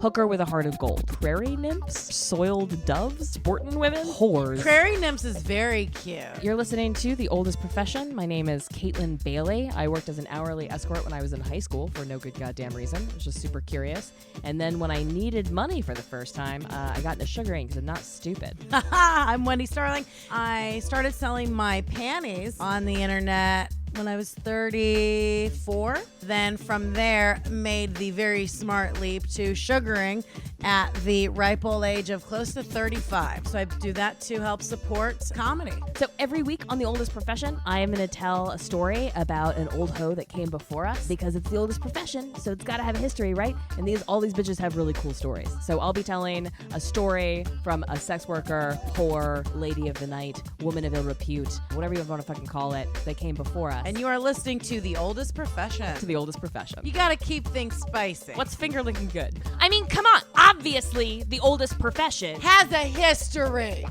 hooker with a heart of gold, prairie nymphs, soiled doves, sportin' women, whores. Prairie nymphs is very cute. You're listening to The Oldest Profession. My name is Kaytlin Bailey. I worked as an hourly escort when I was in high school for no good goddamn reason. I was just super curious. And then when I needed money for the first time, I got into sugaring because I'm not stupid. I'm Wendi Starling. I started selling my panties on the internet when I was 34. Then from there, made the very smart leap to sugaring at the ripe old age of close to 35. So I do that to help support comedy. So every week on The Oldest Profession, I am going to tell a story about an old hoe that came before us because it's the oldest profession, so it's got to have a history, right? And all these bitches have really cool stories. So I'll be telling a story from a sex worker, whore, lady of the night, woman of ill repute, whatever you want to fucking call it, that came before us. And you are listening to The Oldest Profession. To The Oldest Profession. You got to keep things spicy. What's finger licking good? I mean, come on. Obviously, The Oldest Profession has a history.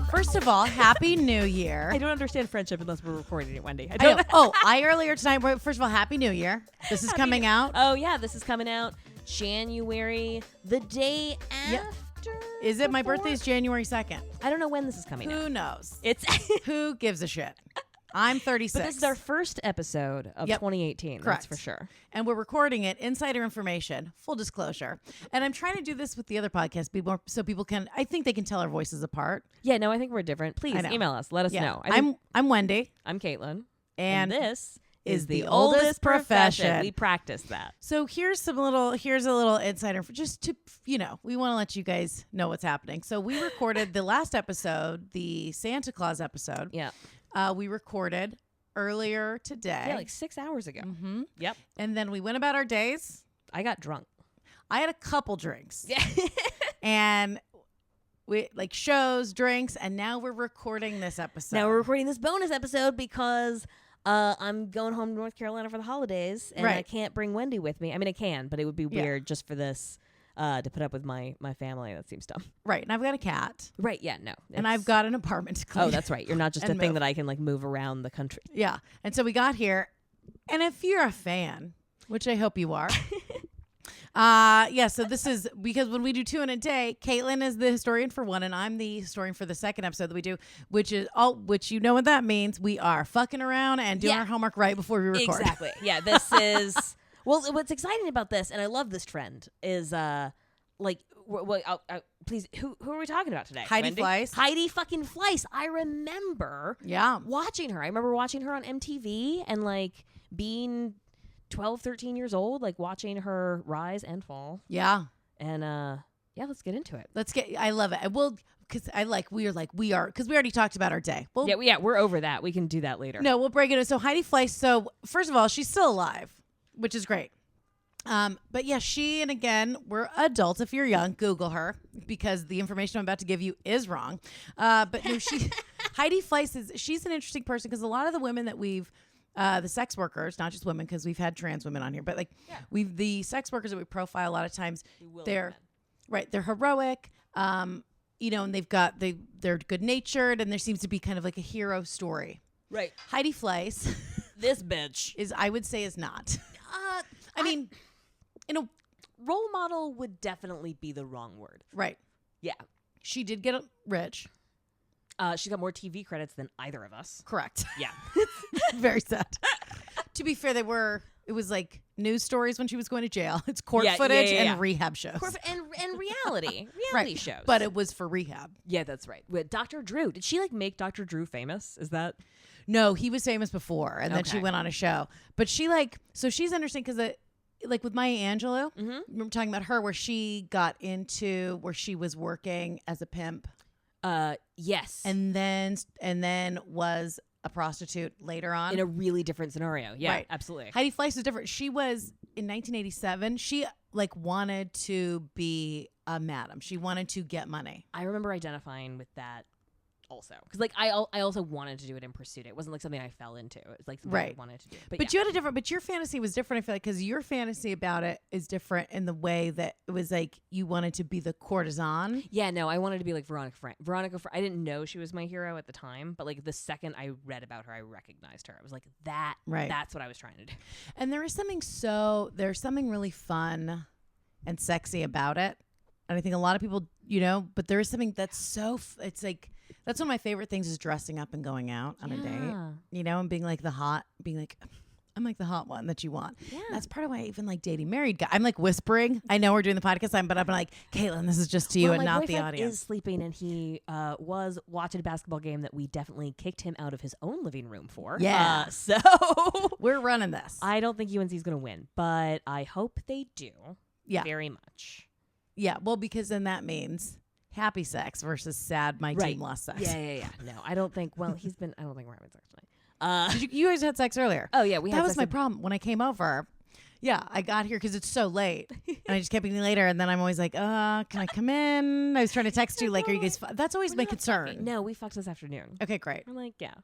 First of all, Happy New Year. I don't understand friendship unless we're recording it, Wendi. I earlier tonight, first of all, Happy New Year. This is coming out. Oh, yeah, this is coming out January, the day after. Yeah. Is it? My birthday is January 2nd. I don't know when this is coming out. Who knows? It's Who gives a shit? I'm 36. But this is our first episode of 2018. Correct. That's for sure. And we're recording it, insider information, full disclosure. And I'm trying to do this with the other podcasts so people can, I think they can tell our voices apart. Yeah, no, I think we're different. Please email us. Let us know. I'm Wendi. I'm Kaytlin. And this is The Oldest Profession. We practice that. So here's a little insider for just to, we want to let you guys know what's happening. So we recorded the last episode, the Santa Claus episode. Yeah. We recorded earlier today. Yeah, like 6 hours ago. Mm-hmm. Yep. And then we went about our days. I got drunk. I had a couple drinks. Yeah. And we shows, drinks, and now we're recording this episode. Now we're recording this bonus episode because I'm going home to North Carolina for the holidays, and I can't bring Wendi with me. I mean, I can, but it would be weird just for this to put up with my family. That seems dumb. Right, and I've got a cat. Right, yeah, no. And I've got an apartment to clean. Oh, that's right. You're not just a thing that I can move around the country. Yeah, and so we got here, and if you're a fan, which I hope you are, so this is because when we do 2 in a day, Kaytlin is the historian for one, and I'm the historian for the second episode that we do, which you know what that means. We are fucking around and doing our homework right before we record. Exactly. Yeah, this is... Well, what's exciting about this, and I love this trend, is please, who are we talking about today? Heidi Fleiss. Heidi fucking Fleiss. I remember watching her. I remember watching her on MTV and being 12, 13 years old, watching her rise and fall. Yeah. And let's get into it. I love it. Because we already talked about our day. Well, yeah, we're over that. We can do that later. No, we'll break it in. So Heidi Fleiss. So first of all, she's still alive, which is great. But yeah, she, and again, we're adults. If you're young, Google her because the information I'm about to give you is wrong. But no, Heidi Fleiss she's an interesting person because a lot of the women that we've, the sex workers, not just women, because we've had trans women on here, but the sex workers that we profile a lot of times, they're heroic, and they're good natured, and there seems to be kind of like a hero story. Right. Heidi Fleiss, this bitch I would say is not. I mean, role model would definitely be the wrong word. Right. Yeah. She did get rich. She got more TV credits than either of us. Correct. Yeah. Very sad. To be fair, it was news stories when she was going to jail. It's court footage and rehab shows. And reality shows. But it was for rehab. Yeah, that's right. With Dr. Drew. Did she make Dr. Drew famous? Is that? No, he was famous before, and then she went on a show. But she so she's interesting because with Maya Angelou, remember talking about her where she got into where she was working as a pimp. Yes. And then was a prostitute later on. In a really different scenario. Yeah, right. Absolutely. Heidi Fleiss is different. She was, in 1987, she wanted to be a madam. She wanted to get money. I remember identifying with that also. Because I also wanted to do it in pursuit. It wasn't something I fell into. It was something I wanted to do. But you had a different, but your fantasy was different, I feel because your fantasy about it is different in the way that it was you wanted to be the courtesan. Yeah, no, I wanted to be like Veronica Frank. I didn't know she was my hero at the time, but the second I read about her, I recognized her. I was like, that's what I was trying to do. And there's something really fun and sexy about it. And I think a lot of people, but there is something that's it's like, that's one of my favorite things is dressing up and going out on a date, and being like I'm like the hot one that you want. Yeah. That's part of why I even like dating married guys. I'm like whispering. I know we're doing the podcast, but I'm like, Kaytlin, this is just to you and not the audience. My boyfriend is sleeping, and he was watching a basketball game that we definitely kicked him out of his own living room for. Yeah. So we're running this. I don't think UNC is going to win, but I hope they do. Yeah. Very much. Yeah. Well, because then that means happy sex versus sad my team lost sex. Yeah. No, I don't think. Well, I don't think we're having sex tonight. You guys had sex earlier. Oh yeah, we had. That was my problem when I came over. Yeah, I got here because it's so late, and I just kept being later. And then I'm always like, can I come in? I was trying to text you, like, are you guys? That's always my concern. Fucking. No, we fucked this afternoon. Okay, great. I'm like, yeah,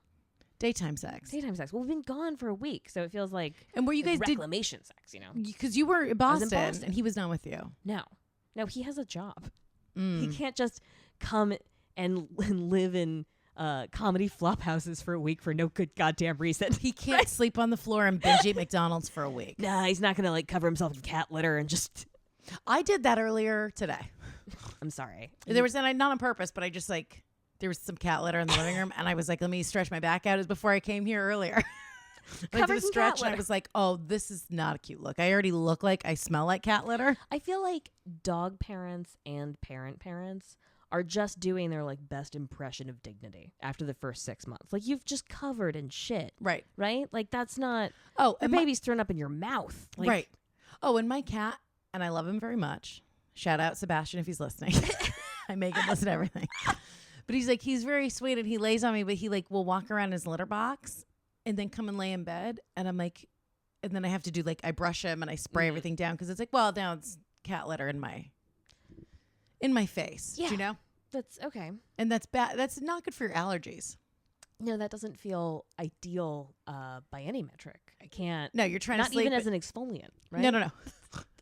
daytime sex. Well, we've been gone for a week, so it feels like. And where you guys reclamation sex, Because you were in Boston, and he was not with you. No, he has a job. He can't just come and live in comedy flop houses for a week for no good goddamn reason. He can't sleep on the floor and binge eat McDonald's for a week. Nah, he's not gonna cover himself in cat litter and just. I did that earlier today. I'm sorry. There was not on purpose, but I just there was some cat litter in the living room, and I was like, let me stretch my back out. It was before I came here earlier. I did a stretch, and I was like, oh, this is not a cute look. I already look like I smell like cat litter. I feel like dog parents and parents are just doing their best impression of dignity after the first 6 months. You've just covered in shit. Right. Right? That's not. Oh, the baby's thrown up in your mouth. Right. Oh, and my cat, and I love him very much. Shout out Sebastian if he's listening. I make him listen to everything. But he's very sweet, and he lays on me, but he will walk around his litter box and then come and lay in bed. And I'm like, and then I have to do I brush him and I spray everything down because it's now it's cat litter in my face. Yeah. Do you know? That's okay. And that's bad. That's not good for your allergies. No, that doesn't feel ideal by any metric. I can't. No, you're trying to sleep. Not even as an exfoliant, right? No.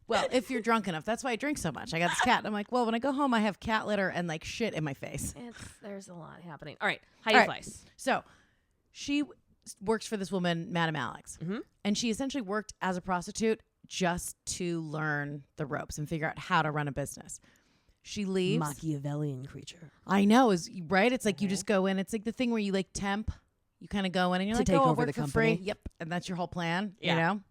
Well, if you're drunk enough. That's why I drink so much. I got this cat. I'm like, well, when I go home, I have cat litter and shit in my face. There's a lot happening. All right. Heidi Fleiss. So she works for this woman, Madame Alex. Mm-hmm. And she essentially worked as a prostitute just to learn the ropes and figure out how to run a business. She leaves. Machiavellian creature. I know, right? It's you just go in. It's the thing where you temp. You kind of go in and you're take I'll over work the for company. free. Yep, and that's your whole plan. Yeah. You know.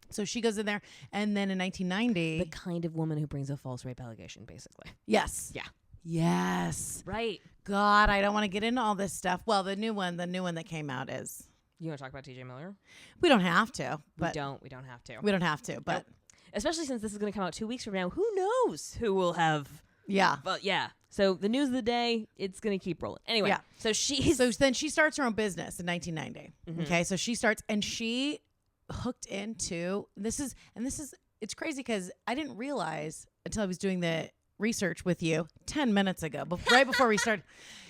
So she goes in there, and then in 1990, the kind of woman who brings a false rape allegation, basically. Yes. Yeah. Yes. Right. God, I don't want to get into all this stuff. Well, the new one that came out is. You want to talk about TJ Miller? We don't have to. But we don't have to. We don't have to. But nope. Especially since this is going to come out 2 weeks from now, who knows who will have. Yeah. But yeah. So the news of the day, it's going to keep rolling. Anyway. Yeah. So then she starts her own business in 1990. Mm-hmm. Okay. So she starts, and she hooked into this is it's crazy because I didn't realize until I was doing the research with you 10 minutes ago, right before we started,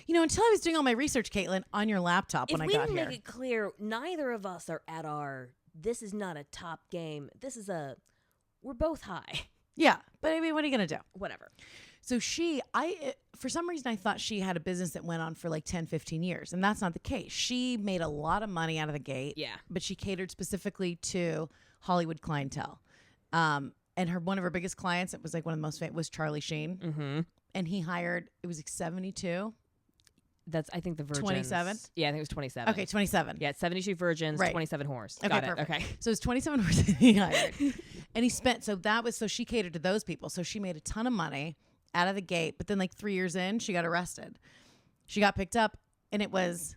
until I was doing all my research, Kaytlin, on your laptop when I got here. If we didn't make it clear, neither of us are at this is not a top game. We're both high. Yeah. But I mean, what are you going to do? Whatever. So for some reason, I thought she had a business that went on for 10, 15 years. And that's not the case. She made a lot of money out of the gate. Yeah. But she catered specifically to Hollywood clientele. And one of her biggest clients, it was one of the most famous, was Charlie Sheen. Mm-hmm. And he hired, it was 72. That's, I think, the virgins. 27? Yeah, I think it was 27. Okay, 27. Yeah, 72 virgins, right. 27 whores. Okay, Got it. perfect. Okay. So it was 27 horses he hired. And he spent, so she catered to those people. So she made a ton of money out of the gate. But then 3 years in, she got arrested. She got picked up, and it was,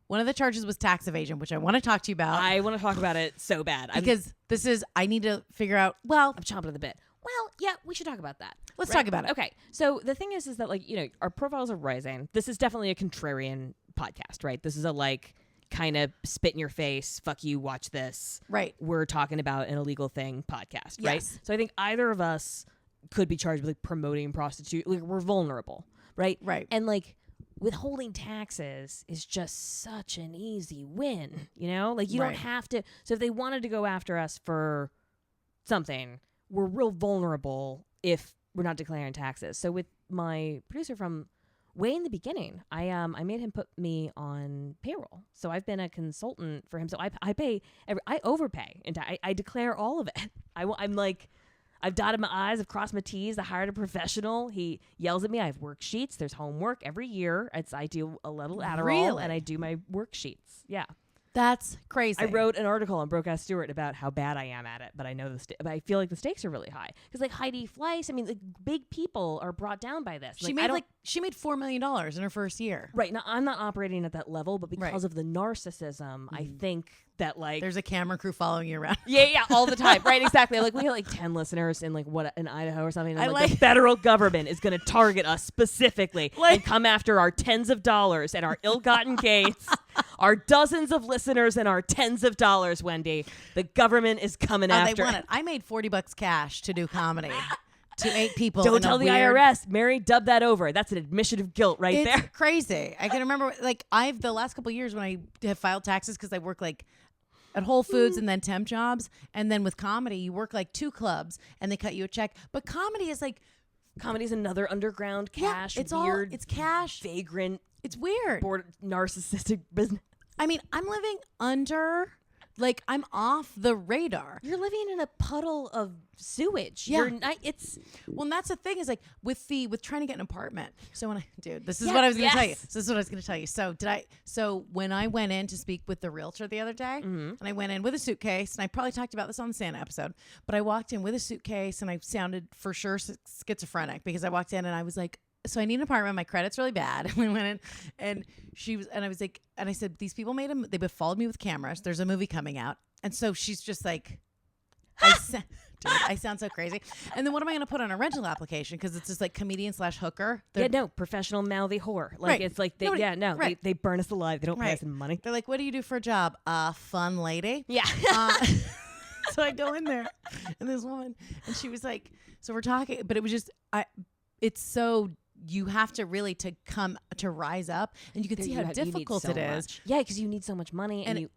one of the charges was tax evasion, which I want to talk to you about. I want to talk about it so bad. Because I need to figure out, I'm chomping at the bit. Well, yeah, we should talk about that. Let's talk about it. Okay. So the thing is that our profiles are rising. This is definitely a contrarian podcast, right? This is a kind of spit in your face, fuck you, watch this. Right. We're talking about an illegal thing podcast, right? Yes. So I think either of us could be charged with promoting prostitution. We're vulnerable, right? Right. And withholding taxes is just such an easy win, you don't have to. So if they wanted to go after us for something, we're real vulnerable if we're not declaring taxes. So with my producer from way in the beginning, I made him put me on payroll. So I've been a consultant for him. So I pay I overpay, and I declare all of it. I've dotted my I's, I've crossed my T's. I hired a professional. He yells at me. I have worksheets. There's homework every year. I do a little Adderall and I do my worksheets. Yeah. That's crazy. I wrote an article on Broke Ass Stewart about how bad I am at it, but I know but I feel like the stakes are really high because like Heidi Fleiss, I mean, like big people are brought down by this. She made $4 million in her first year. Right. Now I'm not operating at that level, but because of the narcissism, I think that like there's a camera crew following you around. Yeah, all the time. Right, exactly. Like we have like 10 listeners in like in Idaho or something. And like the federal government is going to target us specifically and come after our tens of dollars and our ill-gotten gains, our dozens of listeners and our tens of dollars, Wendi. The government is coming after. They want it. I made $40 cash to do comedy. To 8 people. Don't tell the IRS. Mary, dub that over. That's an admission of guilt right there. It's crazy. I can remember like the last couple of years when I have filed taxes because I work like at Whole Foods and then temp jobs. And then with comedy, you work like 2 clubs and they cut you a check. But comedy is like... Comedy's another underground cash, it's weird, it's cash. Vagrant. It's weird. Narcissistic business. I mean, I'm living under... Like, I'm off the radar. You're living in a puddle of sewage. Yeah. Well, and that's the thing is like with trying to get an apartment. So this is what I was going to tell you. So this is what I was going to tell you. So when I went in to speak with the realtor the other day, and I went in with a suitcase, and I probably talked about this on the Santa episode, but I walked in with a suitcase and I sounded for sure schizophrenic because I walked in and I was like, so I need an apartment. My credit's really bad. And we went in and I was like, and I said, these people they followed me with cameras. There's a movie coming out. And so she's just like, dude, I sound so crazy. And then what am I going to put on a rental application? Because it's just like comedian/hooker. Professional mouthy whore. Like it's like, they burn us alive. They don't pay us any money. They're like, what do you do for a job? Fun lady. Yeah. So I go in there and this woman, and she was like, so we're talking, but it was just, it's so, you have to really to rise up, and you can see how difficult it is. Yeah, because you need so much money, and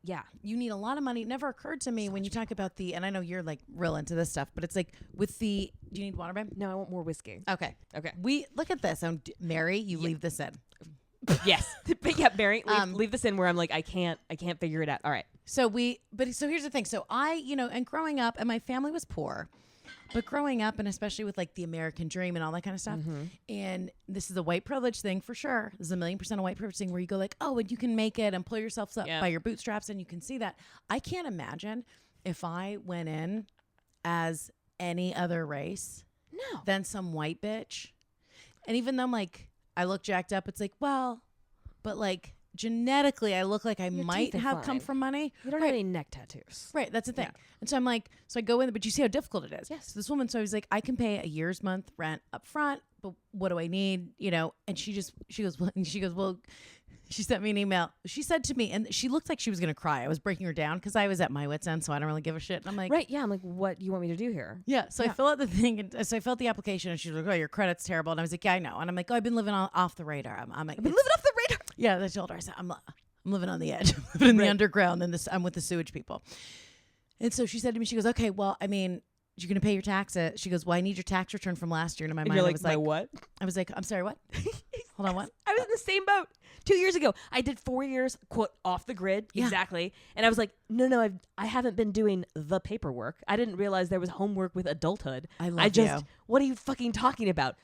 you need a lot of money. It never occurred to me when you talk about and I know you're like real into this stuff, but it's like do you need water, babe? No, I want more whiskey. Okay. We look at this. Mary, you leave this in. Yes, but yeah, Mary, leave this in where I'm like I can't figure it out. All right. So here's the thing. So and growing up, and my family was poor. But growing up, and especially with like the American dream and all that kind of stuff, and this is a white privilege thing for sure. This is 1,000,000% a white privilege thing where you go like, oh, and you can make it and pull yourself up by your bootstraps, and you can see that. I can't imagine if I went in as any other race than some white bitch. And even though I look jacked up, it's like, well, but like genetically I look like I might have come from money. You don't have any neck tattoos. Right, that's the thing. And so I'm like, so I go in, but you see how difficult it is. Yes. So this woman, so I was like, I can pay a year's month rent up front, but what do I need? And she goes, well, she sent me an email. She said to me, and she looked like she was going to cry. I was breaking her down because I was at my wit's end, so I don't really give a shit. And I'm like, right, yeah. I'm like, what do you want me to do here? Yeah. So I fill out the thing, and so I filled the application, and she's like, oh, your credit's terrible. And I was like, yeah, I know. And I'm like, oh, I've been living off the radar. I'm like, I've been living off the radar. Yeah, I told her, I said, I'm living on the edge. I'm living in the underground, and I'm with the sewage people. And so she said to me, she goes, okay, well, I mean, you're going to pay your taxes. She goes, well, I need your tax return from last year. And in my mind, you're I was like, what? I was like, I'm sorry, what? Hold on, what? I was in the same boat 2 years ago. I did 4 years, quote, off the grid. Yeah. Exactly. And I was like, no, I haven't been doing the paperwork. I didn't realize there was homework with adulthood. What are you fucking talking about?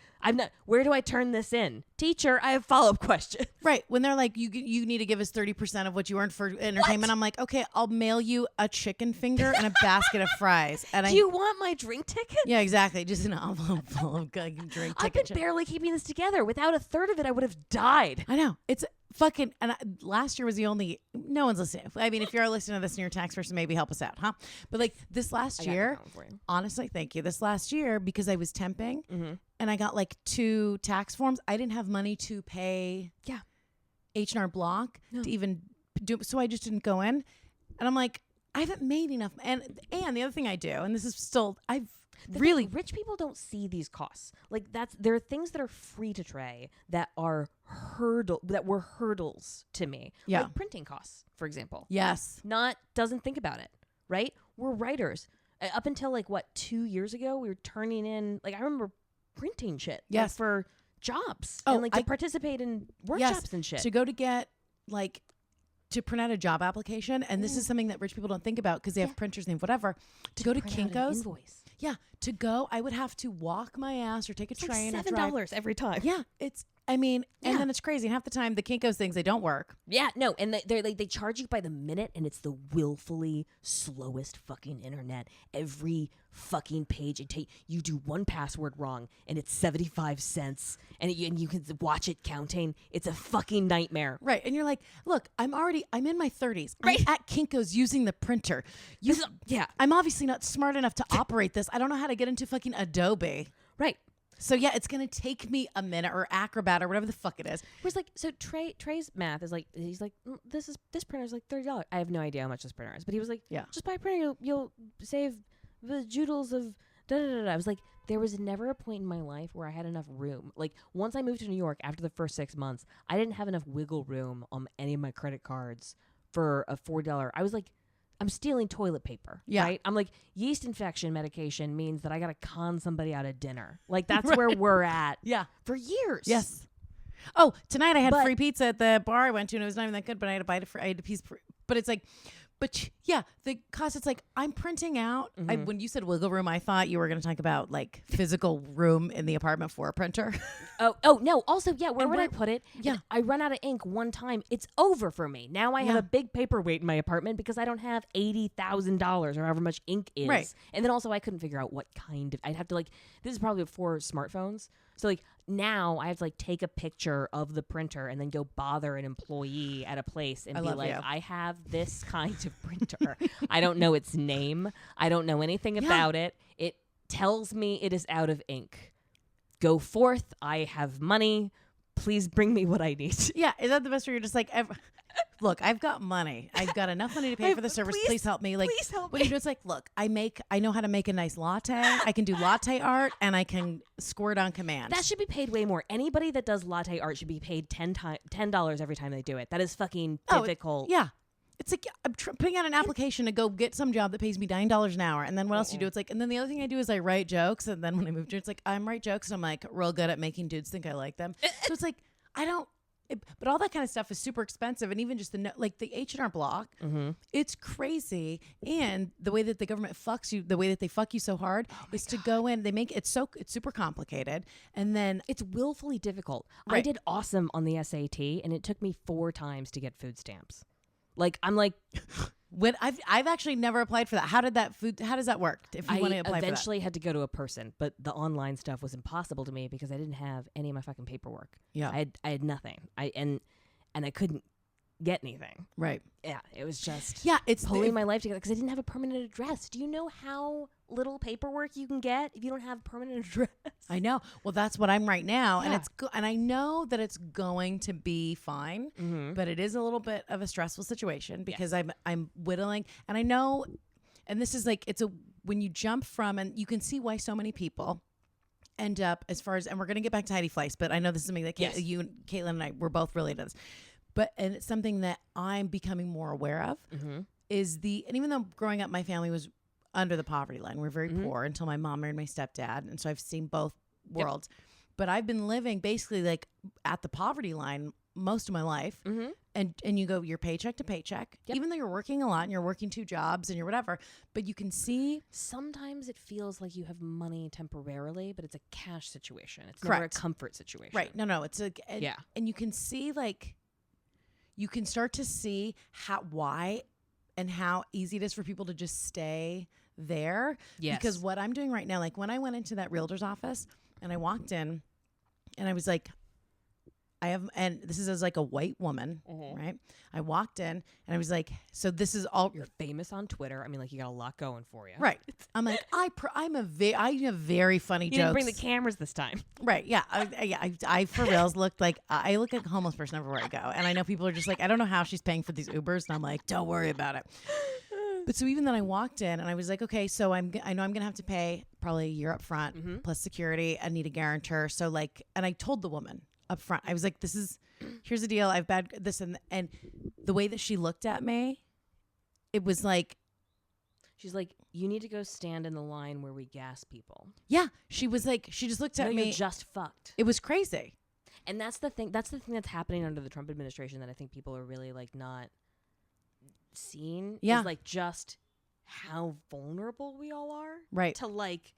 Where do I turn this in? Teacher, I have follow-up questions. Right. When they're like, you need to give us 30% of what you earned for entertainment. What? I'm like, okay, I'll mail you a chicken finger and a basket of fries. And do you want my drink ticket? Yeah, exactly. Just an envelope full of drink ticket. I've been barely keeping this together. Without a third of it, I would have died. I know. It's fucking, and last year was the only, no one's listening. I mean, if you're listening to this and you're a tax person, maybe help us out, huh? But like this last year, honestly, thank you. This last year, because I was temping and I got like 2 tax forms, I didn't have money to pay H&R Block to even do, so I just didn't go in. And I'm like, I haven't made enough. And the other thing I do, and this is still, rich people don't see these costs. Like there are things that are free to Trey that were hurdles to me. Yeah. Like printing costs, for example. Yes. Doesn't think about it, right? We're writers. Up until 2 years ago, we were turning in, I remember printing shit. Yes. For jobs. Oh, and to participate in workshops and shit. To go to get to print out a job application, and this is something that rich people don't think about because they have printers and whatever. To go to Kinkos. Yeah, to go, I would have to walk my ass or take a train. Like $7 every time. Yeah, and then it's crazy. And half the time, the Kinkos things, they don't work. Yeah, no, and they charge you by the minute, and it's the willfully slowest fucking internet. Every fucking page, you do one password wrong, and it's 75 cents, and you can watch it counting. It's a fucking nightmare. Right, and you're like, look, I'm in my 30s. Right. I'm at Kinkos using the printer. I'm obviously not smart enough to operate this. I don't know how to get into fucking Adobe. Right. So yeah, it's gonna take me a minute, or Acrobat, or whatever the fuck it is. Whereas like, so Trey's math is like, he's like, this printer's like $30. I have no idea how much this printer is, but he was like, yeah, just buy a printer, you'll save the joodles of da da da. I was like, there was never a point in my life where I had enough room. Like once I moved to New York after the first 6 months, I didn't have enough wiggle room on any of my credit cards for a $40. I was like, I'm stealing toilet paper, right? I'm like, yeast infection medication means that I got to con somebody out of dinner. Like, that's where we're at for years. Yes. Oh, tonight I had free pizza at the bar I went to, and it was not even that good, but I had to bite it I had a piece. But it's like, the cost, it's like, I'm printing out. When you said wiggle room, I thought you were going to talk about like physical room in the apartment for a printer. Oh no. Also, where would I put it? Yeah. I run out of ink one time. It's over for me. Now I have a big paperweight in my apartment because I don't have $80,000 or however much ink is. Right. And then also I couldn't figure out what kind of, I'd have to like, this is probably before smartphones. So like now I have to like take a picture of the printer and then go bother an employee at a place and be like, I have this kind of printer. I don't know its name. I don't know anything about it. It tells me it is out of ink. Go forth. I have money. Please bring me what I need. Yeah. Is that the best where you're just like, look, I've got money. I've got enough money to pay for the service. Please help me. Like, please help me. You do, it's like, look, I know how to make a nice latte. I can do latte art, and I can squirt on command. That should be paid way more. Anybody that does latte art should be paid $10 every time they do it. That is fucking difficult. Yeah. It's like I'm putting out an application to go get some job that pays me $9 an hour. And then what else do you do? It's like, and then the other thing I do is I write jokes. And then when I moved here, it's like, I write jokes. And I'm like real good at making dudes think I like them. So it's like, but all that kind of stuff is super expensive. And even just the H&R Block, it's crazy. And the way that the government fucks you, the way that they fuck you so hard is to go in, they make it's super complicated. And then it's willfully difficult. Right. I did awesome on the SAT and it took me 4 times to get food stamps. Like, I'm like, when I've actually never applied for that. How does that work? If you want to apply for that, I eventually had to go to a person, but the online stuff was impossible to me because I didn't have any of my fucking paperwork. Yeah, I had nothing. And I couldn't get anything. Right. Yeah, it was just it's pulling my life together because I didn't have a permanent address. Do you know how little paperwork you can get if you don't have a permanent address? I know. Well, that's what I'm right now, and it's and I know that it's going to be fine, but it is a little bit of a stressful situation because I'm whittling, and I know, and this is like when you jump from, and you can see why so many people end up and we're going to get back to Heidi Fleiss, but I know this is something that you and Kaytlin and I were both related to this. And it's something that I'm becoming more aware of and even though growing up, my family was under the poverty line. We're very poor until my mom married my stepdad. And so I've seen both worlds, but I've been living basically like at the poverty line most of my life. And you go, you're paycheck to paycheck, even though you're working a lot and you're working 2 jobs and you're whatever, but you can see sometimes it feels like you have money temporarily, but it's a cash situation. It's Correct. never a comfort situation. Right. No, it's and you can see you can start to see why and how easy it is for people to just stay there. Yes. Because what I'm doing right now, like when I went into that realtor's office and I walked in and I was like, and this is as like a white woman, right? I walked in and I was like, so this is all. You're famous on Twitter. I mean, like you got a lot going for you. Right. I'm like, I have very funny you jokes. Didn't bring the cameras this time. Right. Yeah. I for reals looked like, I look like a homeless person everywhere I go. And I know people are just like, I don't know how she's paying for these Ubers. And I'm like, don't worry about it. But so even then I walked in and I was like, okay, so I know I'm going to have to pay probably a year up front plus security. I need a guarantor. So like, and I told the woman up front, I was like, here's the deal. I've bad this and the way that she looked at me, it was like, she's like, you need to go stand in the line where we gas people. Yeah. She was like, she just looked at me. You're just fucked. It was crazy. And that's the thing that's happening under the Trump administration that I think people are really like not seeing. Yeah. Is like just how vulnerable we all are. Right. To like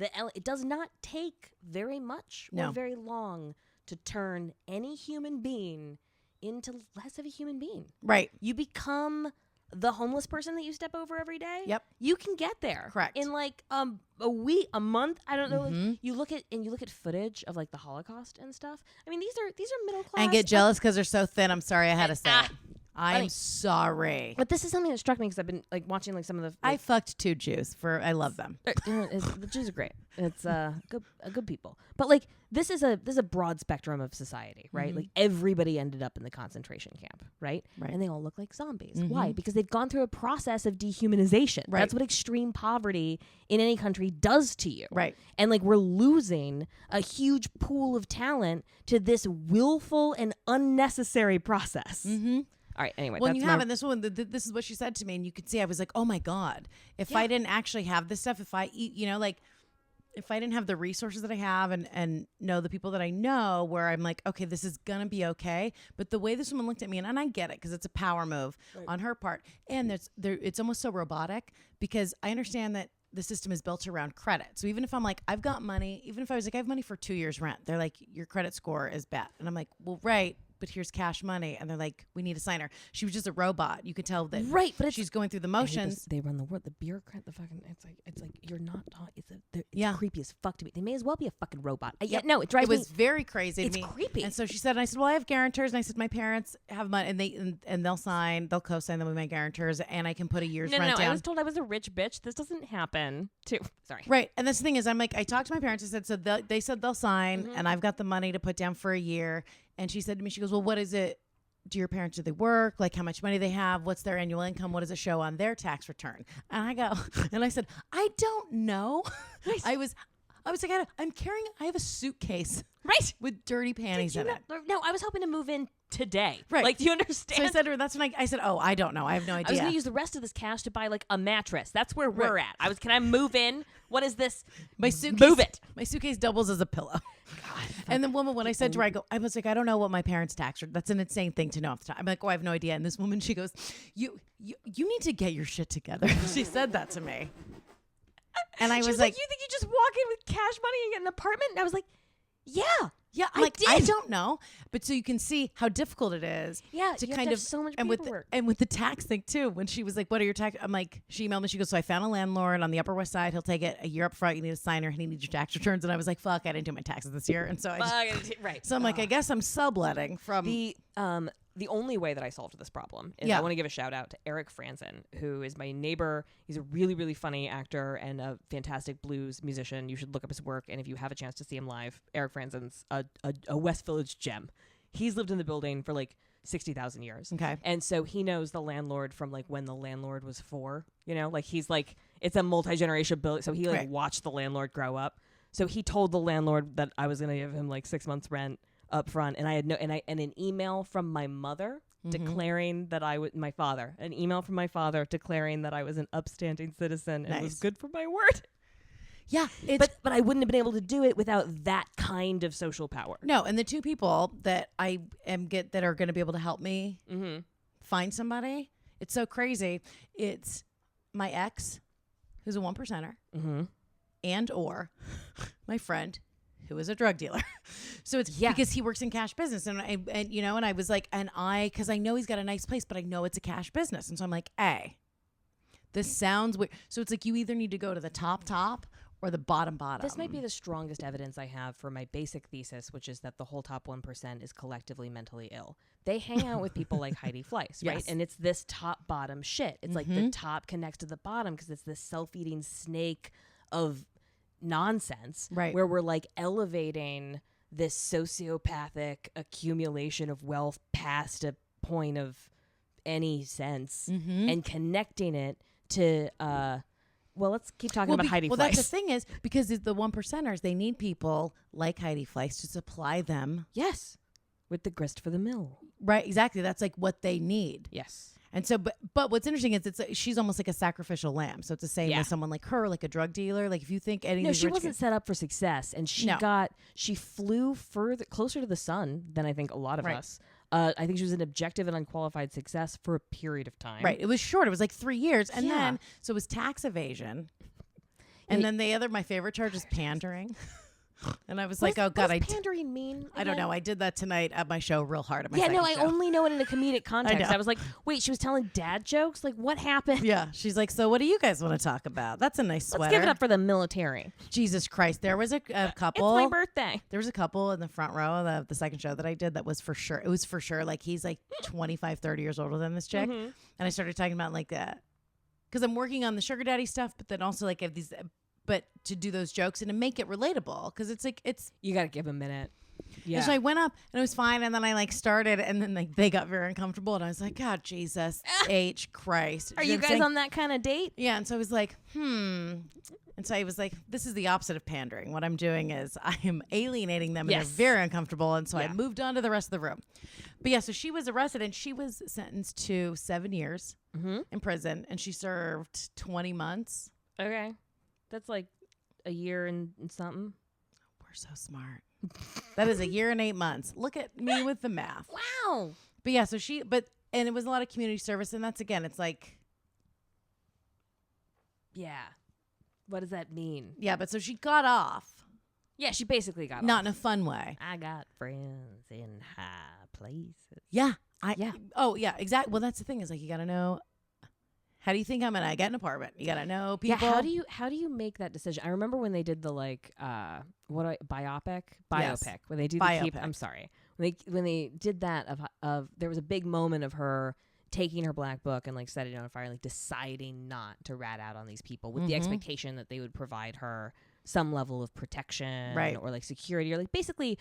it does not take very much or very long to turn any human being into less of a human being. Right. You become the homeless person that you step over every day. Yep. You can get there. Correct. In like a week, a month. I don't know. Like, you look at footage of like the Holocaust and stuff. I mean, these are middle class. And get jealous because they're so thin. I'm sorry, I had to say it. I'm funny. Sorry. But this is something that struck me because I've been like watching like some of the. I fucked 2 Jews I love them. The Jews are great. It's good people. But like this is a broad spectrum of society, right? Like everybody ended up in the concentration camp, right? And they all look like zombies. Why? Because they've gone through a process of dehumanization. Right. That's what extreme poverty in any country does to you. Right. And like we're losing a huge pool of talent to this willful and unnecessary process. All right. Anyway, well, you have in this one. This is what she said to me, and you could see I was like, "Oh my god! If I didn't actually have this stuff, if I eat, like, if I didn't have the resources that I have, and know the people that I know, where I'm like, okay, this is gonna be okay." But the way this woman looked at me, and I get it because it's a power move on her part, and it's almost so robotic because I understand that the system is built around credit. So even if I'm like, I've got money, even if I was like, I have money for 2 years rent, they're like, your credit score is bad, and I'm like, well, right. But here's cash money, and they're like, we need a signer. She was just a robot. You could tell that, but she's going through the motions. They run the world. The bureaucrat, the fucking. It's like you're not. It's creepy as fuck to me. They may as well be a fucking robot. No, it drives me. It was very crazy. It's to me. creepy. And so she said, and I said, well, I have guarantors, and I said, my parents have money, and they'll co-sign them with my guarantors, and I can put a year's rent down. I was told I was a rich bitch. This doesn't happen. Sorry. Right, and that's the thing is, I'm like, I talked to my parents. I said, so they said they'll sign, and I've got the money to put down for a year. And she said to me, she goes, well, what is it? Do your parents, do they work? Like how much money they have? What's their annual income? What does it show on their tax return? And I said, I don't know. Nice. I was like, I have a suitcase. Right. With dirty panties in it. No, I was hoping to move in today. Right. Like, do you understand? So I said to her, that's when I said, oh, I don't know. I have no idea. I was going to use the rest of this cash to buy like a mattress. That's where we're at. Can I move in? What is this? My suitcase. Move it. My suitcase doubles as a pillow. God, and the woman, when I said to her, I was like, I don't know what my parents' tax return. That's an insane thing to know off the top. I'm like, oh, I have no idea. And this woman, she goes, you need to get your shit together. She said that to me. And I was like, you think you just walk in with cash money and get an apartment? And I was like, yeah. Yeah, I don't know, but so you can see how difficult it is. Yeah, to you kind have of so much and paperwork. with the tax thing too. When she was like, "What are your tax?" I'm like, she emailed me. She goes, "So I found a landlord on the Upper West Side. He'll take it a year up front. You need a signer, and he needs your tax returns." And I was like, "Fuck, I didn't do my taxes this year." And so right. So I'm like, I guess I'm subletting from the only way that I solved this problem is I want to give a shout out to Eric Franzen, who is my neighbor. He's a really, really funny actor and a fantastic blues musician. You should look up his work. And if you have a chance to see him live, Eric Franzen's a West Village gem. He's lived in the building for like 60,000 years. Okay. And so he knows the landlord from like when the landlord was 4, like he's like, it's a multi-generation building. So he like watched the landlord grow up. So he told the landlord that I was going to give him like 6 months rent up front, and I had and an email from my mother declaring that an email from my father declaring that I was an upstanding citizen and was good for my word. Yeah, but I wouldn't have been able to do it without that kind of social power. No, and the 2 people that I that are going to be able to help me find somebody, it's so crazy. It's my ex, who's a 1%er, and or my friend, who is a drug dealer. So it's because he works in cash business. And I was like, because I know he's got a nice place, but I know it's a cash business. And so I'm like, hey, this sounds weird. So it's like, you either need to go to the top or the bottom. This might be the strongest evidence I have for my basic thesis, which is that the whole top 1% is collectively mentally ill. They hang out with people like Heidi Fleiss, right? And it's this top bottom shit. It's like the top connects to the bottom because it's this self-eating snake of nonsense, right? Where we're like elevating this sociopathic accumulation of wealth past a point of any sense and connecting it to let's keep talking about Heidi Fleiss. Well, that's the thing is, because the 1%ers, they need people like Heidi Fleiss to supply them. Yes. With the grist for the mill. Right, exactly. That's like what they need. Yes. And so, but what's interesting is she's almost like a sacrificial lamb. So it's the same as someone like her, like a drug dealer. Like if you think any, she wasn't set up for success, and she flew closer to the sun than I think a lot of us. I think she was an objective and unqualified success for a period of time. Right. It was short. It was like 3 years. And Yeah. then, so it was tax evasion. And then my favorite charge is pandering. And I was like, oh, God. What does pandering mean? I don't know. I did that tonight at my show real hard. At my Yeah, no, I show. only know it in a comedic context. know. I was like, wait, she was telling dad jokes? Like, what happened? Yeah. She's like, so what do you guys want to talk about? That's a nice sweater. Let's give it up for the military. Jesus Christ. There was a couple. It's my birthday. There was a couple in the front row of the second show that I did that was for sure. It was for sure. Like, he's like 25, 30 years older than this chick. Mm-hmm. And I started talking about like that. Because I'm working on the sugar daddy stuff, but then also like I have these... But to do those jokes and to make it relatable, because it's like you got to give a minute. Yeah. And so I went up and it was fine, and then I like started, and then like they got very uncomfortable, and I was like, God, Jesus H Christ, Are you guys on that kind of date? Yeah, and so I was like, And so I was like, this is the opposite of pandering. What I'm doing is I am alienating them, and they're very uncomfortable, and so I moved on to the rest of the room. But yeah, so she was arrested, and she was sentenced to 7 years in prison, and she served 20 months. Okay. That's like a year and something. We're so smart. That is a year and 8 months. Look at me with the math. Wow. But yeah, so and it was a lot of community service. And that's, again, it's like. Yeah. What does that mean? Yeah, but so she got off. Yeah, she basically got off. Not in a fun way. I got friends in high places. Yeah. Oh, yeah, exactly. Well, that's the thing is like you got to know. How do you think I'm gonna get an apartment? You gotta know people. Yeah, how do you make that decision? I remember when they did the biopic when they do the keep. I'm sorry, when they did that of there was a big moment of her taking her black book and like setting it on fire, and like deciding not to rat out on these people with the expectation that they would provide her some level of protection or like security, or like basically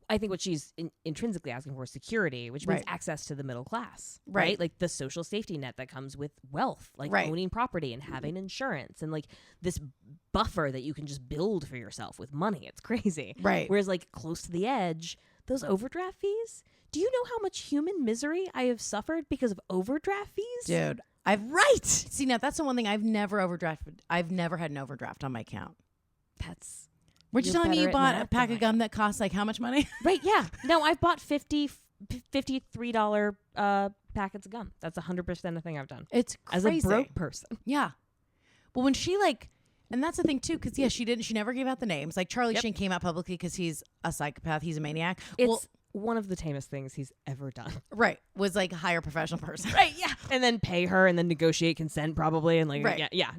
I think what she's intrinsically asking for is security, which means access to the middle class, right? Like the social safety net that comes with wealth, like owning property and having insurance, and like this buffer that you can just build for yourself with money. It's crazy. Right. Whereas like close to the edge, those overdraft fees, do you know how much human misery I have suffered because of overdraft fees? Dude, See, now that's the one thing I've never overdrafted. I've never had an overdraft on my account. Weren't you telling me you bought a pack of gum that costs like how much money? Right, yeah. No, I've bought $53 packets of gum. That's 100% a thing I've done. It's crazy. As a broke person. Yeah. Well, when she like, and that's the thing too, because yeah, she never gave out the names. Like Charlie Sheen came out publicly because he's a psychopath. He's a maniac. It's one of the tamest things he's ever done. Right. Was like hire a professional person. Right, yeah. And then pay her and then negotiate consent probably. And like,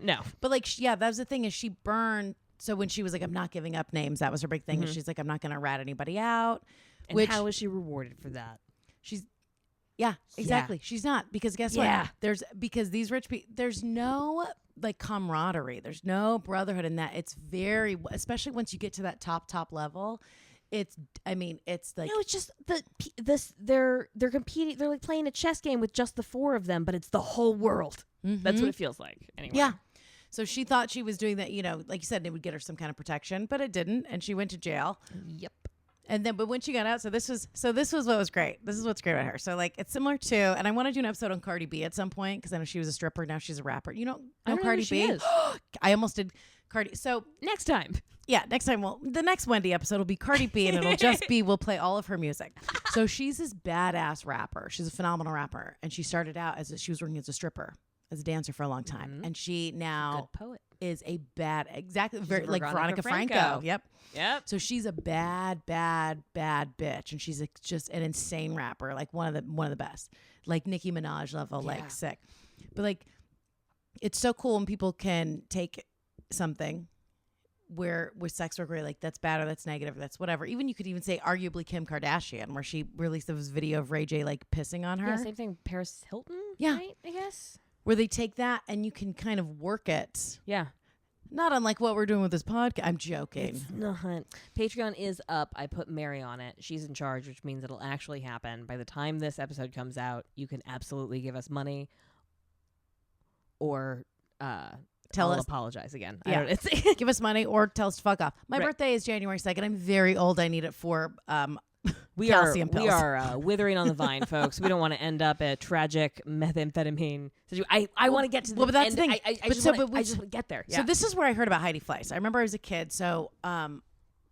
no. But like, that was the thing is she burned. So when she was like, I'm not giving up names, that was her big thing. And she's like, I'm not going to rat anybody out. And how was she rewarded for that? Yeah, exactly. Yeah. She's not, because guess what? Because these rich people, there's no like camaraderie. There's no brotherhood in that. It's very, especially once you get to that top level. It's like, no, it's just they're competing. They're like playing a chess game with just the four of them, but it's the whole world. That's what it feels like. Anyway. Yeah. So she thought she was doing that, like you said, it would get her some kind of protection, but it didn't, and she went to jail. Yep. And then, but when she got out, so this was what was great. This is what's great about her. So like, it's similar to, and I want to do an episode on Cardi B at some point because I know she was a stripper, now she's a rapper. You know Cardi B? Is. I almost did Cardi. So next time. Yeah, next time. Well, the next Wendi episode will be Cardi B, and it'll just be we'll play all of her music. So she's this badass rapper. She's a phenomenal rapper, and she started out she was working as a stripper, as a dancer for a long time, and she now good poet. Is a very like Veronica Franco. Yep. So she's a bad bitch, and she's just an insane rapper, like one of the best, like Nicki Minaj level, like sick. But like, it's so cool when people can take something where with sex work, where like that's bad or that's negative or that's whatever. Even you could even say arguably Kim Kardashian, where she released this video of Ray J like pissing on her. Yeah, same thing. Paris Hilton. Yeah, right, I guess. Where they take that and you can kind of work it. Yeah. Not unlike what we're doing with this podcast. I'm joking. It's not. Patreon is up. I put Mary on it. She's in charge, which means it'll actually happen. By the time this episode comes out, you can absolutely give us money or I'll apologize again. Yeah. Give us money or tell us to fuck off. My birthday is January 2nd. I'm very old. I need it for calcium pills. We are withering on the vine, folks. We don't want to end up a tragic methamphetamine situation. I want to get to the but that's end. The thing. I just want to get there. Yeah. So this is where I heard about Heidi Fleiss. I remember I was a kid. So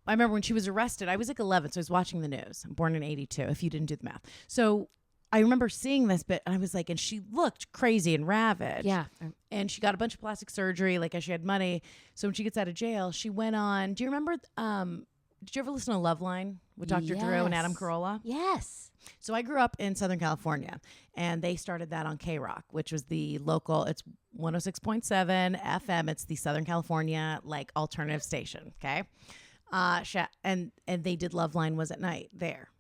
I remember when she was arrested, I was like 11, so I was watching the news. I'm born in 82, if you didn't do the math. So I remember seeing this bit, and I was like, and she looked crazy and ravaged. Yeah. And she got a bunch of plastic surgery, like she had money. So when she gets out of jail, she went on, do you remember, did you ever listen to Loveline with Dr. Drew and Adam Carolla? Yes. So I grew up in Southern California, and they started that on K-Rock, which was the local, it's 106.7 FM. It's the Southern California, like, alternative station, okay? And they did Loveline was at night there.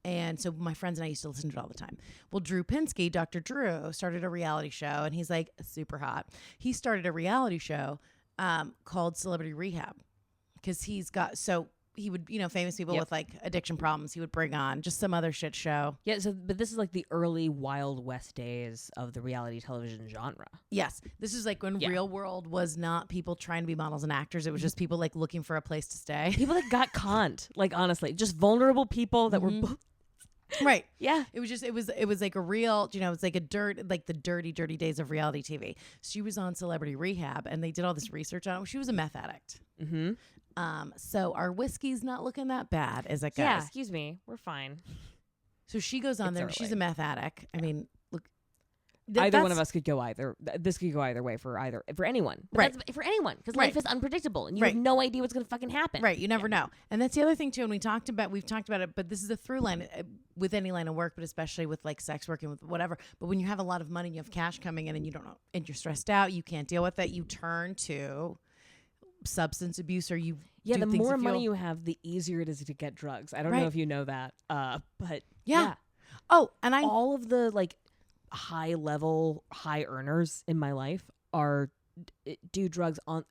And so my friends and I used to listen to it all the time. Well, Drew Pinsky, Dr. Drew, started a reality show, and he's like super hot. He started a reality show called Celebrity Rehab, because he would, famous people with like addiction problems, he would bring on just some other shit show. Yeah, but this is like the early Wild West days of the reality television genre. Yes. This is like when Real World was not people trying to be models and actors. It was just people like looking for a place to stay. People that got conned, like honestly, just vulnerable people that were right. Yeah. It was like a real, it's like the dirty days of reality TV. She was on Celebrity Rehab, and they did all this research on it. She was a meth addict. Mm-hmm. So our whiskey's not looking that bad as it goes. Yeah, excuse me. We're fine. So she goes on there. Early. She's a meth addict. I mean, look. Either one of us could go either. This could go either way for anyone. But right. That's for anyone, because life is unpredictable, and you have no idea what's going to fucking happen. Right. You never know. And that's the other thing too. And we've talked about it, but this is a through line with any line of work, but especially with like sex work and with whatever. But when you have a lot of money and you have cash coming in, and you don't know, and you're stressed out, you can't deal with it, you turn to substance abuse, or you the more money you have, the easier it is to get drugs. I don't know if you know that, but yeah. Oh, and all of the like high earners in my life do drugs on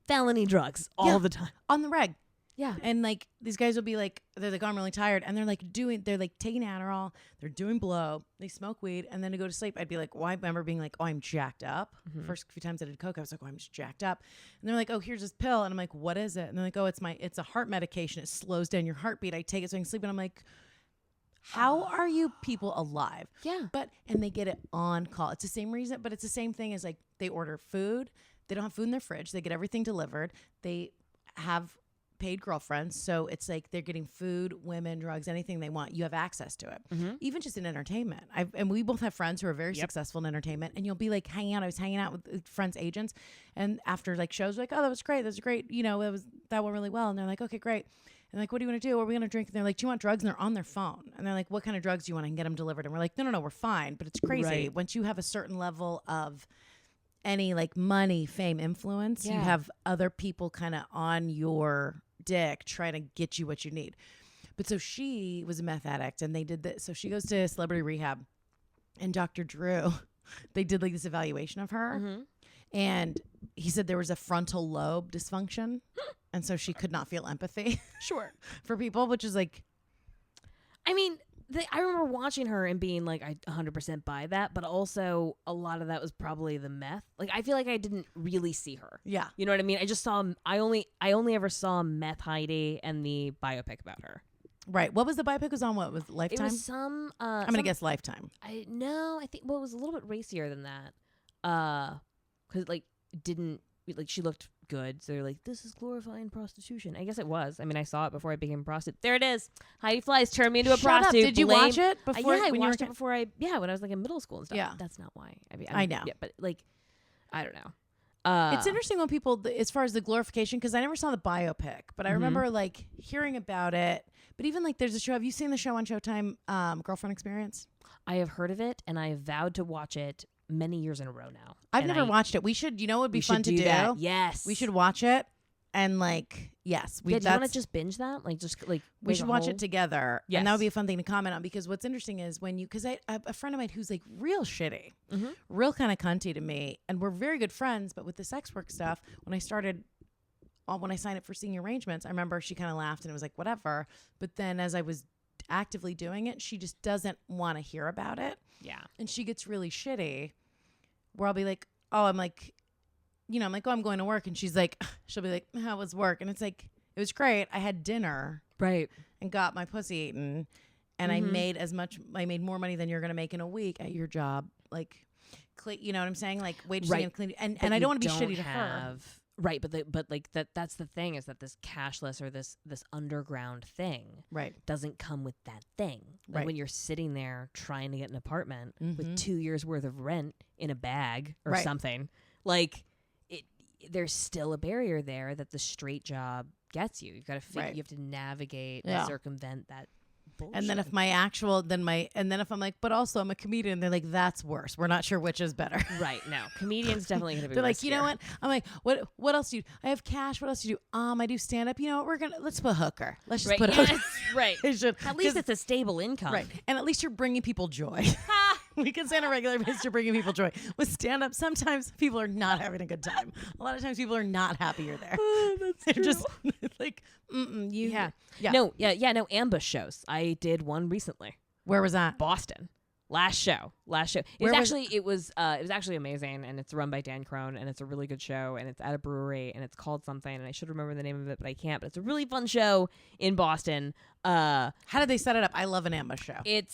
felony drugs all the time on the reg. Yeah. And like these guys will be like, they're like, oh, I'm really tired, and they're like taking Adderall, they're doing blow, they smoke weed, and then to go to sleep, I'd be like, I remember being like, oh, I'm jacked up. First few times I did coke, I was like, oh, I'm just jacked up. And they're like, oh, here's this pill, and I'm like, what is it? And they're like, oh, it's a heart medication. It slows down your heartbeat. I take it so I can sleep. And I'm like, how are you people alive? Yeah. And they get it on call. It's the same reason, but it's the same thing as like they order food. They don't have food in their fridge. They get everything delivered. They have paid girlfriends. So it's like they're getting food, women, drugs, anything they want. You have access to it. Even just in entertainment. And we both have friends who are very successful in entertainment. And you'll be like hanging out. I was hanging out with friends' agents. And after like shows, like, oh, that was great. That was great. That went really well. And they're like, okay, great. And like, what do you want to do? What are we going to drink? And they're like, do you want drugs? And they're on their phone. And they're like, what kind of drugs do you want? I can get them delivered. And we're like, no, we're fine. But it's crazy. Right. Once you have a certain level of any like money, fame, influence, you have other people kind of on your dick trying to get you what you need. But so she was a meth addict, and they did this. So she goes to Celebrity Rehab, and Dr. Drew, they did like this evaluation of her. And he said there was a frontal lobe dysfunction. And so she could not feel empathy for people, which is like, I mean, I remember watching her and being like, I 100% buy that. But also a lot of that was probably the meth. Like, I feel like I didn't really see her. Yeah. You know what I mean? I just saw, I only ever saw Meth Heidi and the biopic about her. Right. What was the biopic? Was on what? Was Lifetime? It was some, I'm going to guess Lifetime. I think, well, it was a little bit racier than that. Cause she looked good. So they're like, this is glorifying prostitution. I guess it was. I mean, I saw it before I became a prostitute. There it is. Heidi Fleiss turned me into a prostitute. Did you watch it before? I watched it before when I was like in middle school and stuff. Yeah. That's not why. I know. Yeah, but like, I don't know. It's interesting when people, as far as the glorification, because I never saw the biopic, but I remember like hearing about it. But even like there's a show. Have you seen the show on Showtime, Girlfriend Experience? I have heard of it, and I have vowed to watch it many years in a row now. I've never watched it. We should, it would be fun to do. That. Yes. We should watch it. And like, yes. Do you want to just binge that? Like, just like, we should watch it together. Yes. And that would be a fun thing to comment on, because what's interesting is because a friend of mine who's like real shitty, real kind of cunty to me, and we're very good friends, but with the sex work stuff, when I signed up for Senior Arrangements, I remember she kind of laughed and it was like, whatever. But then as I was actively doing it, she just doesn't want to hear about it. Yeah. And she gets really shitty, where I'll be like, oh, I'm like, oh, I'm going to work. And she's like, she'll be like, how was work? And it's like, it was great. I had dinner. Right. And got my pussy eaten. And I made more money than you're going to make in a week at your job. Like, you know what I'm saying? Like waitressing and cleaning. And I don't want to be shitty to her. Right, but like that's the thing, is that this cashless or this underground thing Right. doesn't come with that thing. Like Right. when you're sitting there trying to get an apartment Mhm. with 2 years worth of rent in a bag or Right. something, like there's still a barrier there that the straight job gets you. You've got to figure, Right. you have to navigate Yeah. and circumvent that bullshit. And then if I'm like, but also I'm a comedian, they're like, that's worse. We're not sure which is better. right, no, comedians definitely going to be. They're like, you know riskier. what? I'm like, what else do you? I have cash. What else do you do? I do stand up. You know what? Let's put hooker. Let's just Right, put yes, hooker. right. It should- At least 'cause- it's a stable income. right, and at least you're bringing people joy. We can say on a regular basis you're bringing people joy. With stand up, sometimes people are not having a good time. A lot of times people are not happy you're there. That's They're just like, you. Yeah. Yeah. No, no ambush shows. I did one recently. Where was that? Boston. Last show. Where was It was actually amazing, and it's run by Dan Crone, and it's a really good show, and it's at a brewery, and it's called something, and I should remember the name of it, but I can't. But it's a really fun show in Boston. How did they set it up? I love an ambush show. It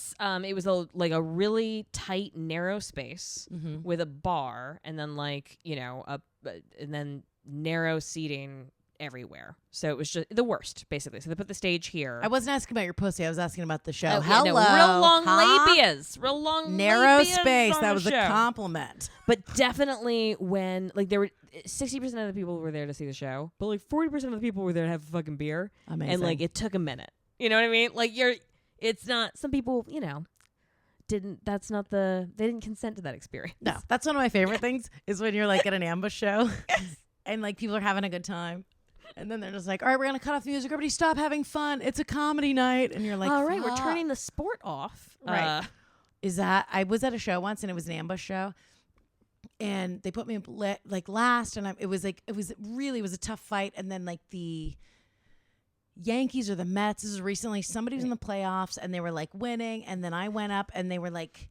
was a really tight, narrow space with a bar, and then and then narrow seating everywhere. So it was just the worst, basically. So they put the stage here. I wasn't asking about your pussy. I was asking about the show. Oh, yeah, Hello. no, real long huh? labias. Real long Narrow labias space. on That the was a show. compliment. But definitely when, like, there were 60% of the people were there to see the show, but like 40% of the people were there to have a fucking beer. Amazing. And like it took a minute. You know what I mean? Like it's not, some people, they didn't consent to that experience. No, that's one of my favorite things is when you're like at an ambush show and like people are having a good time. And then they're just like, all right, we're going to cut off the music. Everybody stop having fun. It's a comedy night. And you're like, all right, we're fuck. turning the sport off. Right. I was at a show once and it was an ambush show. And they put me like last, and it was a tough fight. And then like the Yankees or the Mets, this is recently, somebody was in the playoffs and they were like winning, and then I went up and they were like,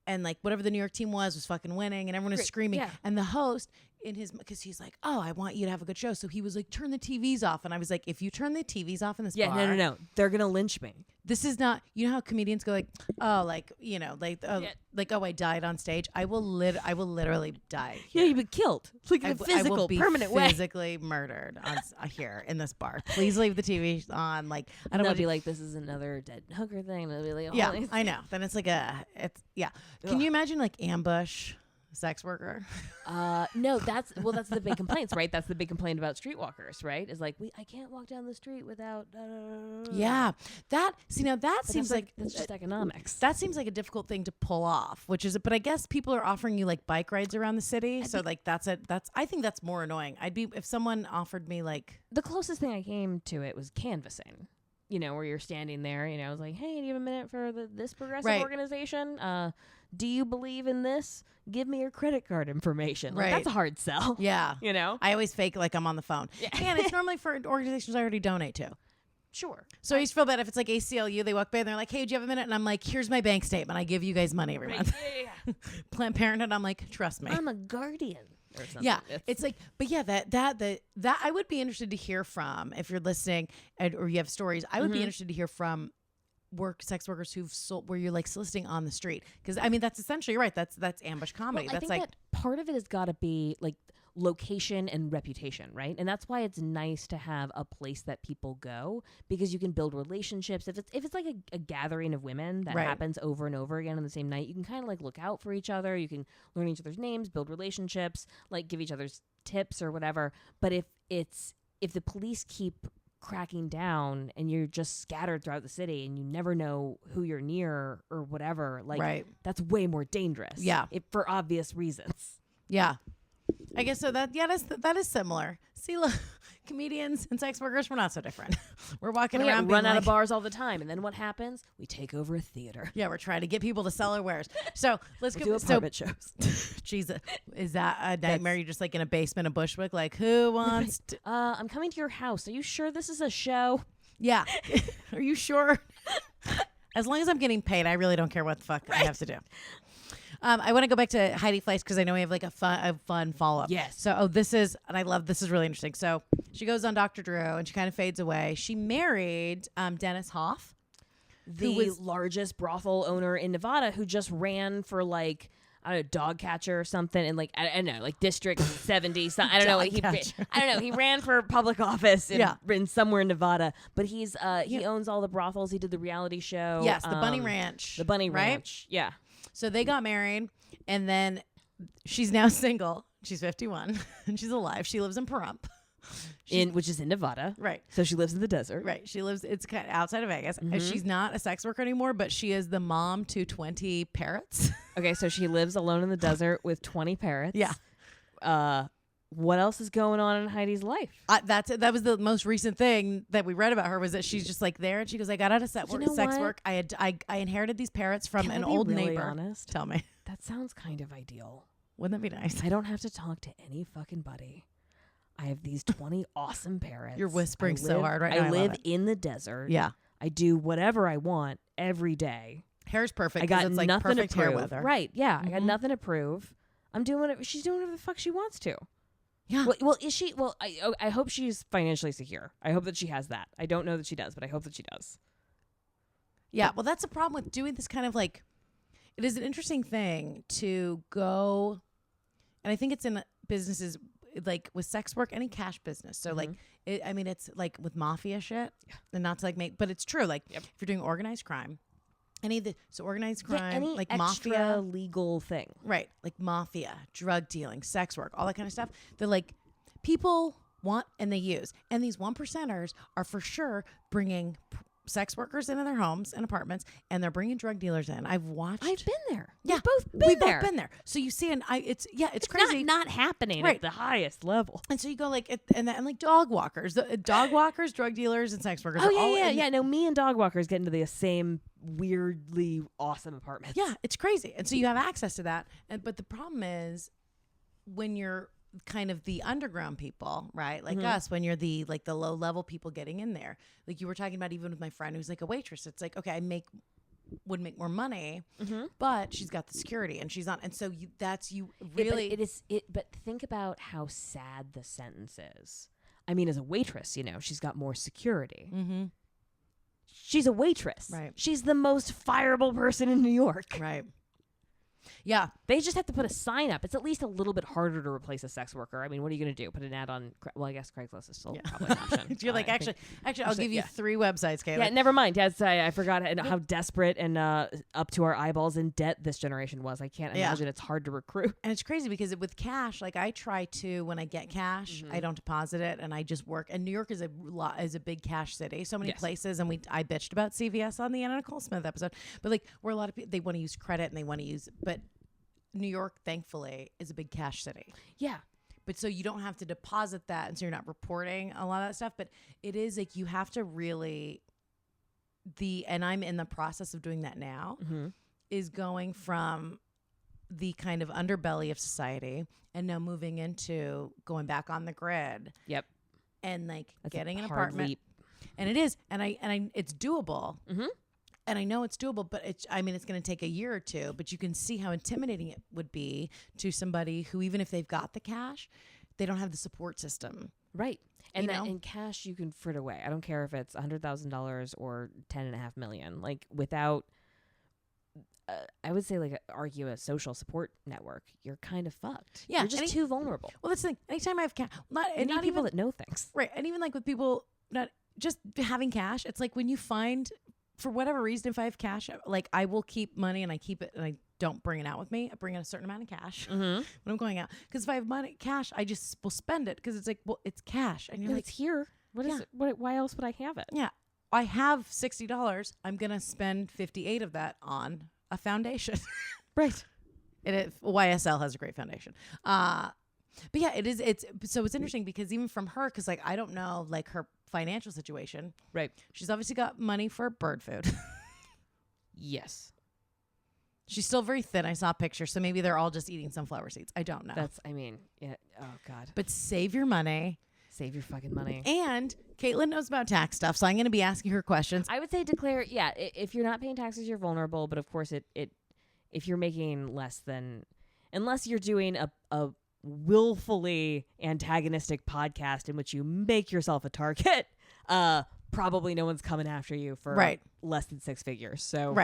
and like whatever the New York team was fucking winning, and everyone was screaming. Yeah. And the host because he's like, oh, I want you to have a good show. So he was like, turn the TVs off. And I was like, if you turn the TVs off in this bar. No. They're going to lynch me. This is not, you know how comedians go like, oh, like, oh, I died on stage. I will literally die. Yeah, you've been killed. Like in a I will physical, be permanent way. physically murdered here in this bar. Please leave the TV on. Like, I don't They'll want be like, this is another dead hooker thing. They'll be like, yeah, holy- I know. Then it's like yeah. Can you imagine like ambush sex worker? No, that's the big complaints, right? That's the big complaint about streetwalkers, right? Is like, I can't walk down the street without. Yeah, that seems like that's just economics. that seems like a difficult thing to pull off. But I guess people are offering you like bike rides around the city, so like I think that's more annoying. If someone offered me like The closest thing I came to it was canvassing. Where you're standing there, I was like, hey, do you have a minute for this progressive Right. organization? Do you believe in this? Give me your credit card information. Like, Right. that's a hard sell. yeah. I always fake like I'm on the phone. Yeah. And it's normally for organizations I already donate to. Sure. So I used to feel bad if it's like ACLU, they walk by and they're like, hey, do you have a minute? And I'm like, here's my bank statement. I give you guys money every month. Yeah. Planned Parenthood, I'm like, trust me. I'm a guardian. Or something. Yeah, it's like, but yeah, that I would be interested to hear from if you're listening or you have stories. I would be interested to hear from sex workers who've sold, where you're like soliciting on the street, because I mean that's essentially right. That's ambush comedy. Well, I that's think like that part of it has got to be like location and reputation, right? And that's why it's nice to have a place that people go, because you can build relationships. If it's like a gathering of women that Right. happens over and over again on the same night, you can kind of like look out for each other. You can learn each other's names, build relationships, like give each other's tips or whatever. But if the police keep cracking down and you're just scattered throughout the city and you never know who you're near or whatever, like Right. that's way more dangerous. Yeah. For obvious reasons. yeah. I guess so. That is similar. See, look, comedians and sex workers, we're not so different. We're walking We around run being out like, of bars all the time, and then what happens? We take over a theater. yeah, we're trying to get people to sell our wares. So let's We go. do apartment shows. Jesus, is that a nightmare? You're just like in a basement of Bushwick, like who wants to? I'm coming to your house. Are you sure this is a show? Yeah. Are you sure? As long as I'm getting paid, I really don't care what the fuck I have to do. I want to go back to Heidi Fleiss because I know we have like a fun follow up. Yes. So, this is really interesting. So she goes on Dr. Drew and she kind of fades away. She married Dennis Hoff, The largest brothel owner in Nevada, who just ran for like I don't know, dog catcher or something, and like I don't know, like District 70. So, I don't know. Like I don't know. He ran for public office in somewhere in Nevada, but he owns all the brothels. He did the reality show. Yes, the Bunny Ranch. The Bunny right? Ranch. Yeah. So they got married, and then she's now single. She's 51, and she's alive. She lives in Pahrump. Which is in Nevada. Right. So she lives in the desert. Right. She lives, it's kind of outside of Vegas. And she's not a sex worker anymore, but she is the mom to 20 parrots. Okay, so she lives alone in the desert with 20 parrots. Yeah. What else is going on in Heidi's life? That was the most recent thing that we read about her, was that she's just like there, and she goes, I got out of sex work. I inherited these parrots from an old neighbor. Honest? Tell me. That sounds kind of ideal. Wouldn't that be nice? I don't have to talk to any fucking buddy. I have these 20 awesome parrots. You're whispering so hard right now. I live in the desert. Yeah. I do whatever I want every day. Hair's perfect. I got it's like nothing perfect to prove. hair weather. Right. Yeah. I got nothing to prove. I'm doing whatever. She's doing whatever the fuck she wants to. Yeah. Well, is she? Well, I hope she's financially secure. I hope that she has that. I don't know that she does, but I hope that she does. Yeah. Well, that's the problem with doing this kind of like, it is an interesting thing to go, and I think it's in businesses like with sex work, any cash business. So like, it's like with mafia shit, and not to like make, but it's true. Like if you're doing organized crime, organized crime, any like extra mafia, legal thing, right? Like mafia, drug dealing, sex work, all that kind of stuff. They're like, people want and they use, and these 1%ers are for sure bringing sex workers into their homes and apartments, and they're bringing drug dealers in. I've been there. Yeah, we've both been there. So you see, it's crazy. Not happening at the highest level. And so you go like, and like dog walkers, drug dealers, and sex workers. No, me and dog walkers get into the same weirdly awesome apartments. Yeah, it's crazy. And so you have access to that. But the problem is when you're kind of the underground people, right? Like us, when you're the low level people getting in there, like you were talking about, even with my friend who's like a waitress. It's like, okay, would make more money, but she's got the security and she's not. And so you really, but think about how sad the sentence is. I mean, as a waitress, she's got more security. She's a waitress. Right. She's the most fireable person in New York. Right. Yeah. They just have to put a sign up. It's at least a little bit harder to replace a sex worker. I mean, what are you going to do? Put an ad on, I guess Craigslist is still probably an option. You're like, actually, I'll give you 3 websites, Kaytlin. Yeah, never mind. Yes, I forgot how desperate and up to our eyeballs in debt this generation was. I can't imagine it's hard to recruit. And it's crazy because with cash, like I try to, when I get cash, I don't deposit it and I just work. And New York is a big cash city. So many places. And I bitched about CVS on the Anna Nicole Smith episode. But like, where a lot of people, they want to use credit and they want to use, but New York, thankfully, is a big cash city. Yeah. But so you don't have to deposit that, and so you're not reporting a lot of that stuff. But it is like you have to really, and I'm in the process of doing that now, is going from the kind of underbelly of society and now moving into going back on the grid. Yep. And like That's getting an hard apartment. Leap. And it is. And it's doable. And I know it's doable, but it's going to take a year or two, but you can see how intimidating it would be to somebody who, even if they've got the cash, they don't have the support system. Right. And in cash, you can frit away. I don't care if it's $100,000 or $10.5 million. Like without, I would say argue a social support network, you're kind of fucked. Yeah. You're just too vulnerable. Well, that's the thing. Anytime I have cash, not people even that know things. Right. And even like with people not just having cash, it's like when you find, for whatever reason, if I have cash, like I will keep money and I keep it and I don't bring it out with me. I bring in a certain amount of cash when I'm going out. Because if I have cash, I just will spend it because it's like, well, it's cash. And you're like, it's here. What is it? Why else would I have it? Yeah. I have $60. I'm going to spend 58 of that on a foundation. Right. YSL has a great foundation. But yeah, it's interesting because even from her, because like I don't know like her financial situation. Right. She's obviously got money for bird food. Yes. She's still very thin. I saw pictures, so maybe they're all just eating sunflower seeds. I don't know. Yeah. Oh God. But save your money. Save your fucking money. And Kaytlin knows about tax stuff, so I'm going to be asking her questions. I would say declare. Yeah. If you're not paying taxes, you're vulnerable. But of course, if you're making less than, unless you're doing a willfully antagonistic podcast in which you make yourself a target, probably no one's coming after you for less than 6 figures. So,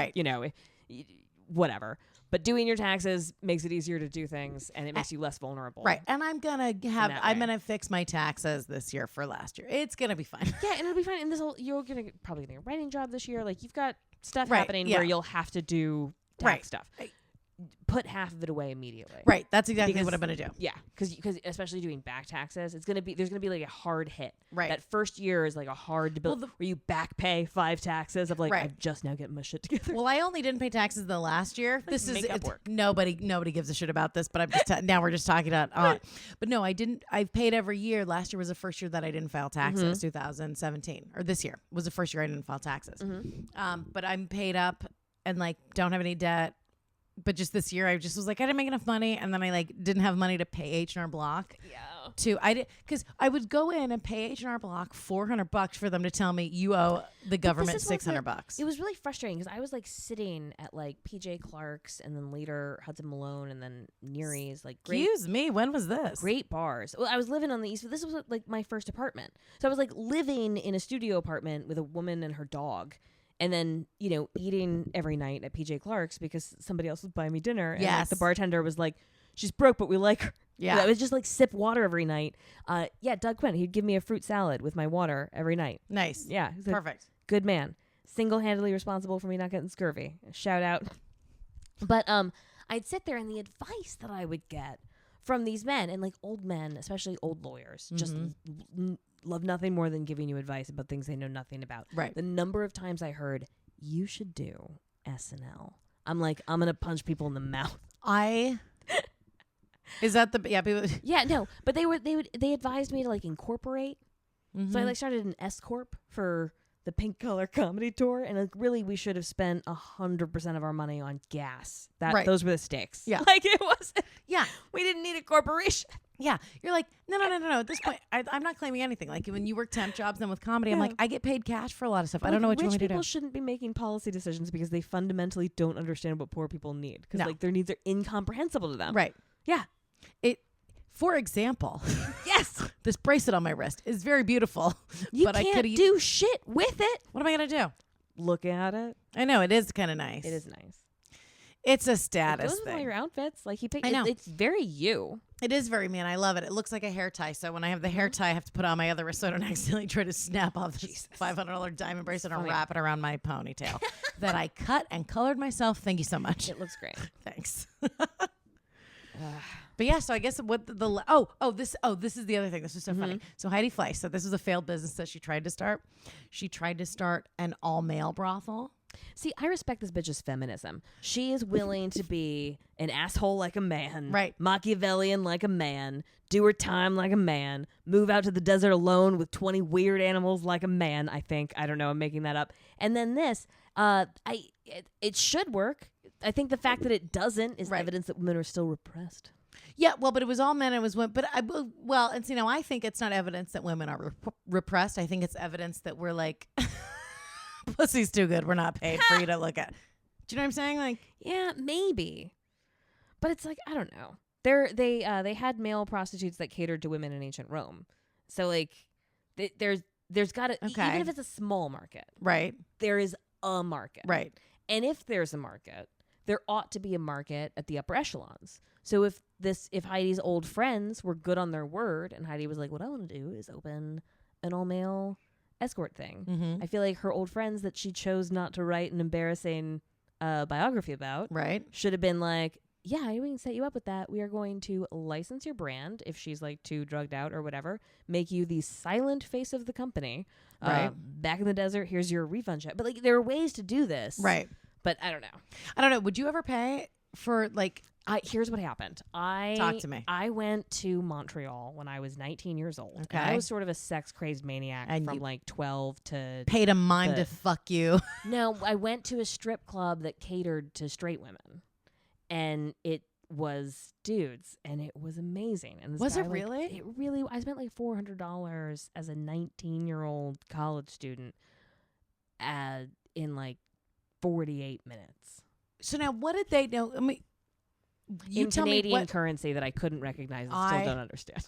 whatever. But doing your taxes makes it easier to do things, and it makes you less vulnerable. Right. And I'm going to fix my taxes this year for last year. It's going to be fine. Yeah, and it'll be fine. And you're going to probably get a writing job this year. Like, you've got stuff happening where you'll have to do tax stuff. Put half of it away immediately. Right. That's exactly what I'm going to do. Yeah. Because especially doing back taxes, there's going to be like a hard hit. Right. That first year is like a hard where you back pay 5 taxes of like, I'm just now getting my shit together. Well, I only didn't pay taxes the last year. Like this is work. Nobody gives a shit about this, but I'm just now we're just talking about but no, I didn't. I've paid every year. Last year was the first year that I didn't file taxes. 2017 or this year was the first year I didn't file taxes. But I'm paid up and like don't have any debt. But just this year, I just was like, I didn't make enough money, and then I like didn't have money to pay H&R Block. Yeah. Because I would go in and pay H&R Block $400 for them to tell me you owe the government $600. It was really frustrating because I was like sitting at like PJ Clark's and then later Hudson Malone and then Neary's like Excuse me, when was this? Great bars. Well, I was living on the East, but this was like my first apartment, so I was like living in a studio apartment with a woman and her dog. And then, eating every night at PJ Clark's because somebody else was buying me dinner. And like, the bartender was like, she's broke, but we like her. Yeah. I was just like sip water every night. Doug Quinn, he'd give me a fruit salad with my water every night. Nice. Yeah. Perfect. Good man. Single-handedly responsible for me not getting scurvy. Shout out. But I'd sit there and the advice that I would get from these men and like old men, especially old lawyers, just love nothing more than giving you advice about things they know nothing about. Right. The number of times I heard, you should do SNL. I'm like, I'm going to punch people in the mouth. Is that people? Yeah, no, but they advised me to like incorporate. So I like started an S Corp for the Pink Color Comedy Tour. And like really we should have spent 100% of our money on gas. Those were the stakes. Yeah. Like it was. Yeah. We didn't need a corporation. Yeah. You're like, no. At this point, I'm not claiming anything. Like when you work temp jobs and with comedy, I'm like, I get paid cash for a lot of stuff. I don't know what you want me to do. Rich people shouldn't be making policy decisions because they fundamentally don't understand what poor people need. Because like their needs are incomprehensible to them. Right. Yeah. For example, yes, this bracelet on my wrist is very beautiful. But I can't do shit with it. What am I going to do? Look at it. I know. It is kind of nice. It is nice. It's a status thing. It goes with all your outfits. Like he picked. I know. It's very you. It is very me, and I love it. It looks like a hair tie. So when I have the hair tie, I have to put on my other wrist so I don't accidentally try to snap off this $500 diamond bracelet and wrap it around my ponytail that I cut and colored myself. Thank you so much. It looks great. Thanks. But yeah, so I guess this is the other thing. This is so funny. So Heidi Fleiss, so this was a failed business that she tried to start. She tried to start an all-male brothel. See, I respect this bitch's feminism. She is willing to be an asshole like a man, right? Machiavellian like a man, do her time like a man, move out to the desert alone with 20 weird animals like a man. I don't know. I'm making that up. And then this, it should work. I think the fact that it doesn't is evidence that women are still repressed. Yeah, well, but it was all men. It was women. But I think it's not evidence that women are repressed. I think it's evidence that we're like, pussy's too good. We're not paid for you to look at. Do you know what I'm saying? Like, yeah, maybe. But it's like, I don't know. They had male prostitutes that catered to women in ancient Rome. So like, there's got to, even if it's a small market, right? There is a market, right? And if there's a market, there ought to be a market at the upper echelons. So if Heidi's old friends were good on their word and Heidi was like, what I want to do is open an all-male escort thing. I feel like her old friends that she chose not to write an embarrassing biography about should have been like, yeah, we can set you up with that. We are going to license your brand if she's like too drugged out or whatever, make you the silent face of the company. Back in the desert, here's your refund check. But like there are ways to do this. Right. But I don't know. Would you ever pay for like... Here's what happened. Talk to me. I went to Montreal when I was 19 years old. Okay. And I was sort of a sex-crazed maniac from like 12 to... Paid a mime to fuck you. No, I went to a strip club that catered to straight women. And it was dudes. And it was amazing. And was it really? It really... I spent like $400 as a 19-year-old college student in like 48 minutes. So now what did they know? I mean... in Canadian currency that I couldn't recognize and still don't understand.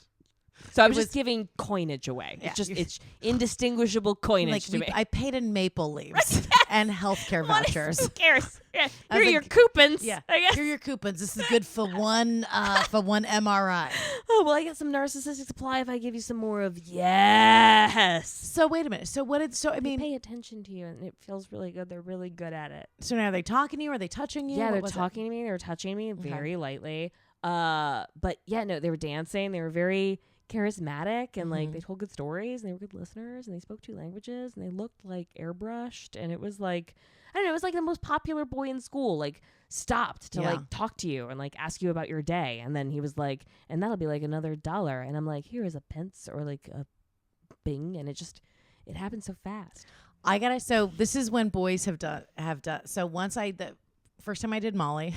So I was just giving coinage away. Yeah. It's indistinguishable coinage to me. I paid in maple leaves and healthcare vouchers. Who cares? Yeah, I here was are your like, coupons. Yeah, I guess. here are your coupons. This is good for one MRI. Oh, well, I get some narcissistic supply if I give you some more of yes. So wait a minute. So what did I They mean? pay attention to you, and it feels really good. They're really good at it. So now are they talking to you? Are they touching you? Yeah, What they're was it? talking to me. They were touching me very lightly. But yeah, no, they were dancing. They were very charismatic, and like they told good stories, and they were good listeners, and they spoke 2 languages, and they looked like airbrushed, and it was like, I don't know, it was like the most popular boy in school, like stopped to like talk to you and like ask you about your day, and then he was like, and that'll be like another $1, and I'm like, here is a pence or like a bing, and it happened so fast. So this is when boys have done. So the first time I did Molly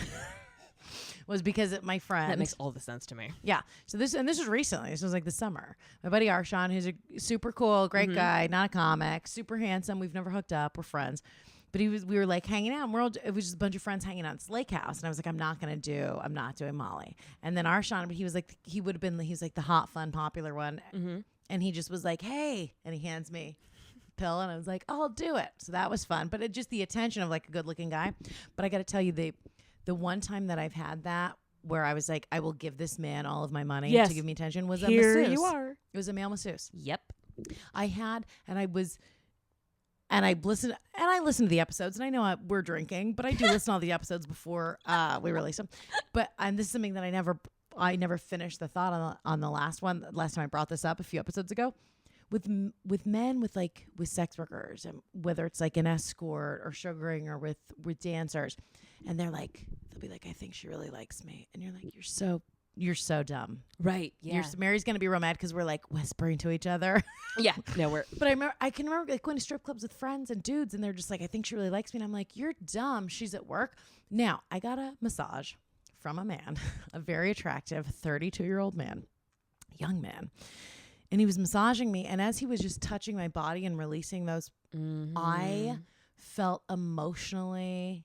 was because my friend. That makes all the sense to me. Yeah. So this was recently. This was like the summer. My buddy Arshawn, who's a super cool, great guy, not a comic, super handsome. We've never hooked up. We're friends. But we were like hanging out. And it was just a bunch of friends hanging out at this lake house. And I was like, I'm not doing Molly. And then Arshawn, he was like, he was like the hot, fun, popular one. And he just was like, hey, and he hands me a pill. And I was like, oh, I'll do it. So that was fun. But just the attention of like a good looking guy. But I got to tell you, the one time that I've had that where I was like, I will give this man all of my money to give me attention was a masseuse. Here you are. It was a male masseuse. Yep. I listened to the episodes, and I know we're drinking, but I do listen to all the episodes before we release them. But this is something that I never finished the thought on the last one. Last time I brought this up a few episodes ago. With men with sex workers, and whether it's like an escort or sugaring or with dancers, and they'll be like, I think she really likes me, and you're like, you're so dumb, right? Yeah, Mary's gonna be real mad because we're like whispering to each other. Yeah, no, But I can remember like going to strip clubs with friends and dudes, and they're just like, I think she really likes me, and I'm like, you're dumb. She's at work. Now I got a massage from a man, a very attractive 32-year-old man, young man. And he was massaging me. And as he was just touching my body and releasing those, I felt emotionally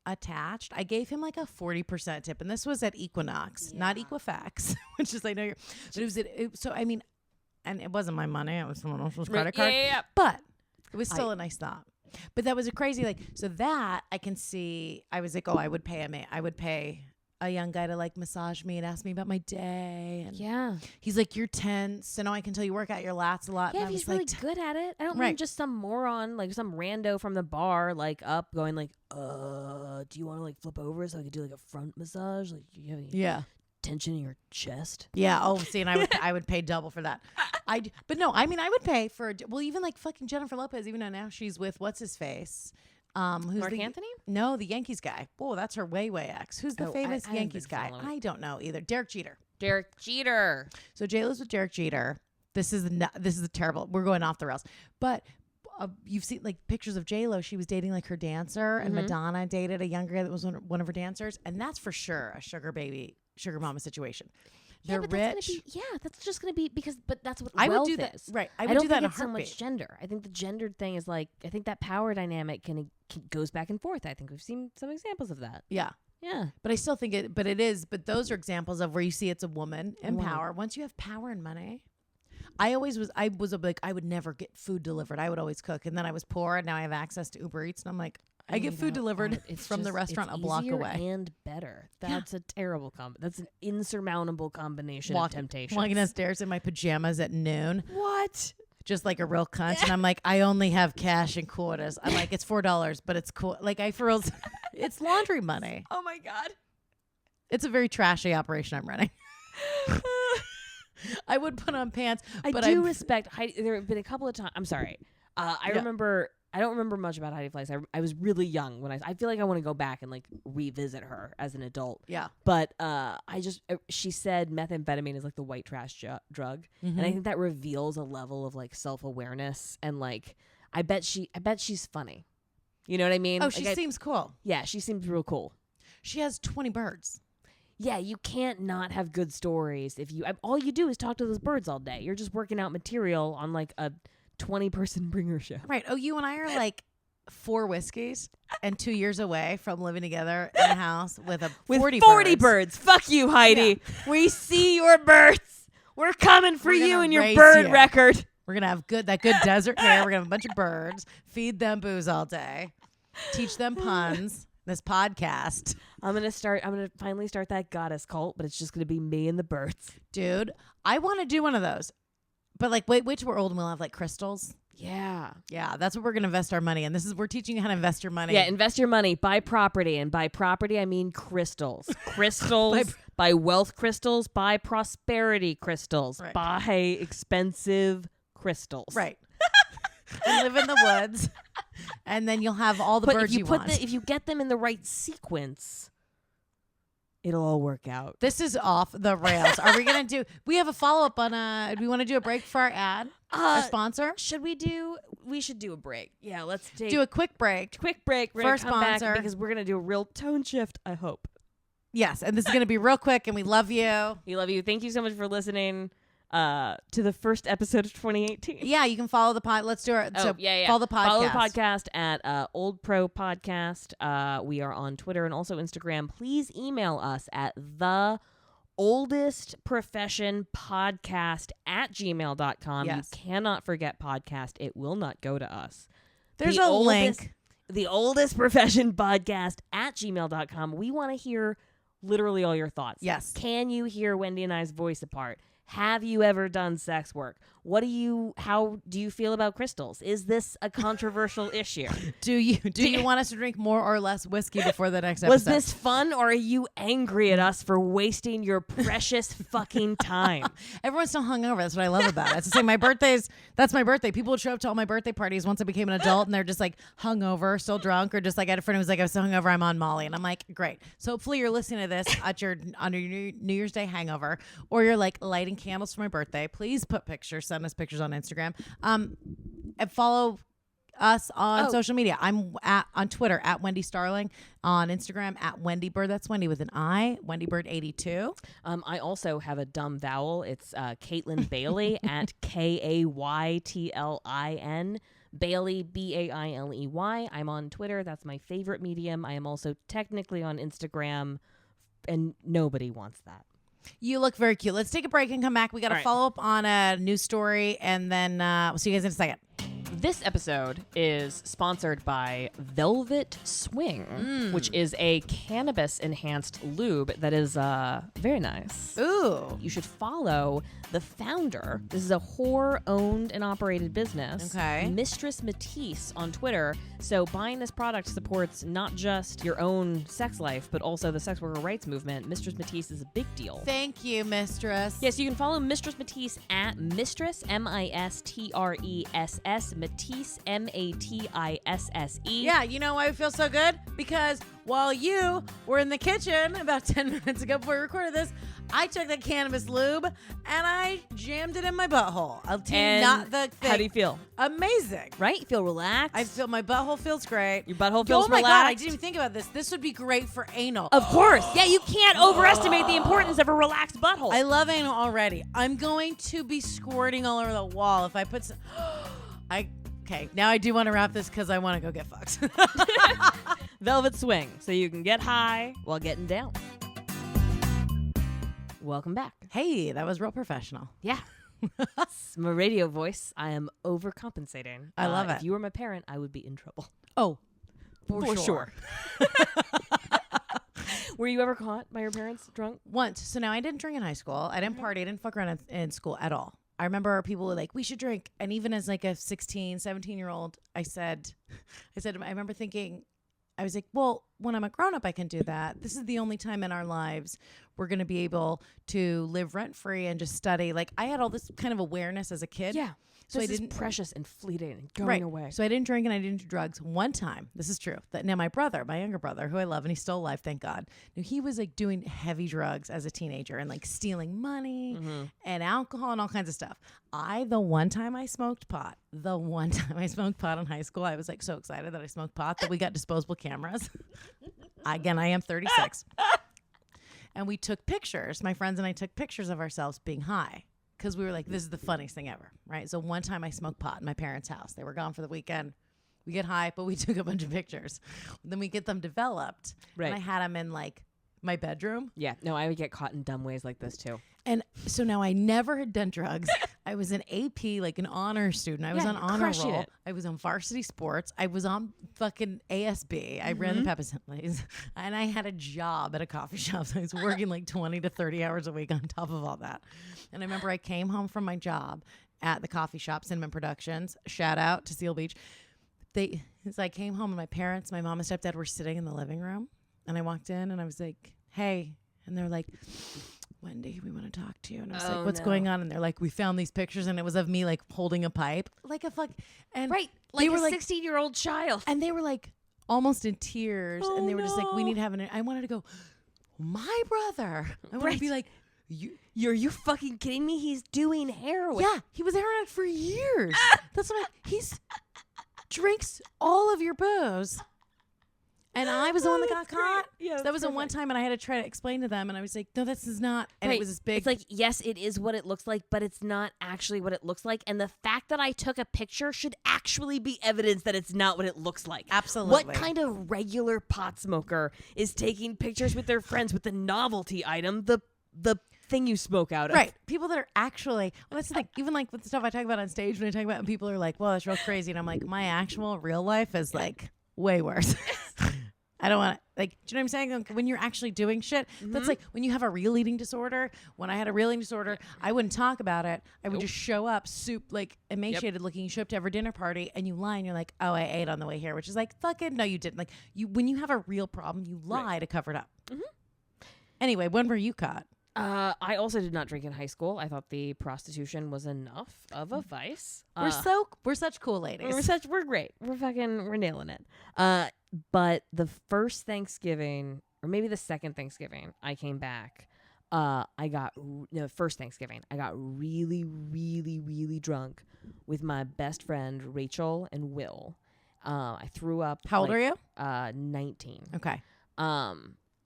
attached. I gave him like a 40% tip. And this was at Equinox, not Equifax, which is, I know but it was, so I mean, and it wasn't my money. It was someone else's credit card. Yeah. But it was still a nice thought. But that was a crazy, so that I can see, I was like, oh, I would pay a young guy to like massage me and ask me about my day. And he's like, you're tense, so now I can tell you work out your lats a lot. Yeah, and if he's really good at it. I don't mean just some moron, like some rando from the bar, like up going like, do you want to like flip over so I could do like a front massage? Like, do you have any tension in your chest? Yeah. Oh, see, and I would pay double for that. But no, I mean, I would pay for, even like fucking Jennifer Lopez, even though now she's with what's his face. Who's Mark Anthony? No, the Yankees guy. Oh, that's her way ex. Who's the famous Yankees guy? I don't know either. Derek Jeter. So J-Lo's with Derek Jeter. This is a terrible. We're going off the rails. But you've seen like pictures of J-Lo. She was dating like her dancer, and Madonna dated a younger guy that was one of her dancers, and that's for sure a sugar mama situation. They're rich. That's just going to be but that's what I wealth would do that. is. Right. I would don't do that think in it's a heartbeat. so much gender. I think the gendered thing is like, I think that power dynamic goes back and forth. I think we've seen some examples of that. Yeah. Yeah. But I still think but those are examples of where you see it's a woman in power. Once you have power and money. I would never get food delivered. I would always cook. And then I was poor, and now I have access to Uber Eats, and I'm like, I get food delivered from the restaurant a block away. And better. That's a terrible that's an insurmountable combination of temptation. Walking downstairs in my pajamas at noon. What? Just like a real cunt. And I'm like, I only have cash and quarters. I'm like, it's $4, but it's cool. Like it's laundry money. Oh my God. It's a very trashy operation I'm running. I would put on pants. But I do respect Heidi. There have been a couple of times. I'm sorry. I don't remember much about Heidi Fleiss. I was really young when I feel like I want to go back and like revisit her as an adult. Yeah. But she said methamphetamine is like the white trash drug. And I think that reveals a level of like self-awareness, and like I bet she's funny. You know what I mean? Oh, she seems cool. Yeah, she seems real cool. She has 20 birds. Yeah, you can't not have good stories if all you do is talk to those birds all day. You're just working out material on like a 20-person bringer show. Right. Oh, you and I are like 4 whiskeys and 2 years away from living together in a house with 40 birds. Fuck you, Heidi. Yeah. We see your birds. We're coming for you and your bird record. We're going to have that good desert hair. We're going to have a bunch of birds, feed them booze all day. teach them puns. This podcast. I'm gonna finally start that goddess cult, but it's just gonna be me and the birds. Dude, I want to do one of those. But like wait till we're old and we'll have like crystals. Yeah. Yeah, that's what we're gonna invest our money in. We're teaching you how to invest your money. Yeah, invest your money, buy property, and by property I mean crystals. Crystals, buy wealth crystals, buy prosperity crystals, Right. buy expensive crystals. Right. And live in the woods. And then you'll have all the birds you want. If you get them in the right sequence, it'll all work out. This is off the rails. Are we going to we have a follow-up on do we want to do a break for our ad? Our sponsor? We should do a break. Yeah, let's do a quick break. Quick break. We're for gonna come sponsor. back because we're going to do a real tone shift, I hope. Yes, and this is going to be real quick, and we love you. We love you. Thank you so much for listening to the first episode of 2018. Yeah, you can follow the pod. Let's do it. Follow the podcast. Follow the podcast at Old Pro Podcast. We are on Twitter and also Instagram. Please email us at theoldestprofessionpodcast@gmail.com. Yes. You cannot forget podcast. It will not go to us. There's a link. The oldest profession podcast@gmail.com. We want to hear literally all your thoughts. Yes. Can you hear Wendi and I's voice apart? Have you ever done sex work? How do you feel about crystals? Is this a controversial issue? Do you want us to drink more or less whiskey before the next episode? Was this fun, or are you angry at us for wasting your precious fucking time? Everyone's still hungover. That's what I love about it. It's the same. That's my birthday. People would show up to all my birthday parties once I became an adult, and they're just like hungover, still drunk, or just like I had a friend who was like, I was so hungover, I'm on Molly, and I'm like, great. So hopefully you're listening to this on your New Year's Day hangover, or you're like lighting candles for my birthday. Please put pictures. Send us pictures on Instagram. And follow us on social media. I'm on Twitter at Wendi Starling, on Instagram at Wendi Bird. That's Wendi with an I. Wendi Bird 82. I also have a dumb vowel. It's Kaytlin Bailey at Kaytlin Bailey Bailey. I'm on Twitter. That's my favorite medium. I am also technically on Instagram, and nobody wants that. You look very cute. Let's take a break and come back. We got to follow up on a news story, and then we'll see you guys in a second. This episode is sponsored by Velvet Swing, which is a cannabis-enhanced lube that is very nice. Ooh. You should follow the founder. This is a whore-owned and operated business. Okay. Mistress Matisse on Twitter. So buying this product supports not just your own sex life, but also the sex worker rights movement. Mistress Matisse is a big deal. Thank you, Mistress. Yes, you can follow Mistress Matisse at Mistress, Mistreess, Matisse, Matisse. Yeah, you know why we feel so good? Because while you were in the kitchen about 10 minutes ago before we recorded this, I took the cannabis lube and I jammed it in my butthole. I'll tell you, not the thing. How do you feel? Amazing. Right? You feel relaxed? I feel my butthole feels great. Your butthole feels relaxed? Oh my relaxed? God, I didn't even think about this. This would be great for anal. Of course. Yeah, you can't overestimate the importance of a relaxed butthole. I love anal already. I'm going to be squirting all over the wall if I put some... Okay, now I do want to wrap this because I want to go get fucked. Velvet Swing, so you can get high while getting down. Welcome back. Hey, that was real professional. Yeah. It's my radio voice. I am overcompensating. I love it. If you were my parent, I would be in trouble. Oh, for sure. Were you ever caught by your parents drunk? Once. So now I didn't drink in high school. I didn't party. I didn't fuck around in school at all. I remember people were like, we should drink. And even as like a 16, 17-year-old, I remember thinking, I was like, well, when I'm a grown-up, I can do that. This is the only time in our lives we're going to be able to live rent-free and just study. Like, I had all this kind of awareness as a kid. Yeah. So this is precious and fleeting and going right. away. So I didn't drink and I didn't do drugs one time. This is true. Now my younger brother, who I love, and he's still alive, thank God. He was like doing heavy drugs as a teenager and like stealing money and alcohol and all kinds of stuff. The one time I smoked pot in high school, I was like so excited that I smoked pot that we got disposable cameras. Again, I am 36. And we took pictures. My friends and I took pictures of ourselves being high. Because we were like, this is the funniest thing ever, right? So one time I smoked pot in my parents' house. They were gone for the weekend. We get high, but we took a bunch of pictures. Then we get them developed. Right. And I had them in like my bedroom. Yeah. No, I would get caught in dumb ways like this too. And so now I never had done drugs. I was an AP, like an honor student. I was on honor crushing roll. it. I was on varsity sports. I was on fucking ASB. I ran the Pep Assemblies. And I had a job at a coffee shop. So I was working like 20 to 30 hours a week on top of all that. And I remember I came home from my job at the coffee shop, Cinnamon Productions. Shout out to Seal Beach. I came home and my parents, my mom and stepdad were sitting in the living room. And I walked in and I was like, hey. And they're like, Wendi, we want to talk to you. And I was like, what's going on? And they're like, we found these pictures and it was of me like holding a pipe. Like a fuck. And Right. they Like were a 16-year-old child. and they were like almost in tears. And they were just like, we need to have I wanted to go, my brother. I wanted to be like, Are you fucking kidding me? He's doing heroin. yeah, he was heroin for years. That's what he's drinks all of your booze. And I was the one that got caught. Yeah, So that was the one time, and I had to try to explain to them, and I was like, no, this is not. And it was this big. It's like, yes, it is what it looks like, but it's not actually what it looks like. And the fact that I took a picture should actually be evidence that it's not what it looks like. Absolutely. What kind of regular pot smoker is taking pictures with their friends with the novelty item, the thing you smoke out of? Right. People that are actually, well, that's the thing. Even like with the stuff I talk about on stage, when I talk about, and people are like, well, that's real crazy. And I'm like, my actual real life is like way worse. I don't want to, like, do you know what I'm saying? Like, when you're actually doing shit, that's like when you have a real eating disorder. When I had a real eating disorder, I wouldn't talk about it. I would just show up, like emaciated looking. You show up to every dinner party and you lie and you're like, oh, I ate on the way here, which is like, fucking, no, you didn't. Like, when you have a real problem, you lie to cover it up. Anyway, when were you caught? I also did not drink in high school. I thought the prostitution was enough of a vice. We're such cool ladies. We're great. We're nailing it. But the first Thanksgiving, or maybe the second Thanksgiving, I came back. First Thanksgiving, I got really, really, really drunk with my best friend Rachel and Will. I threw up. How old are you? 19. Okay.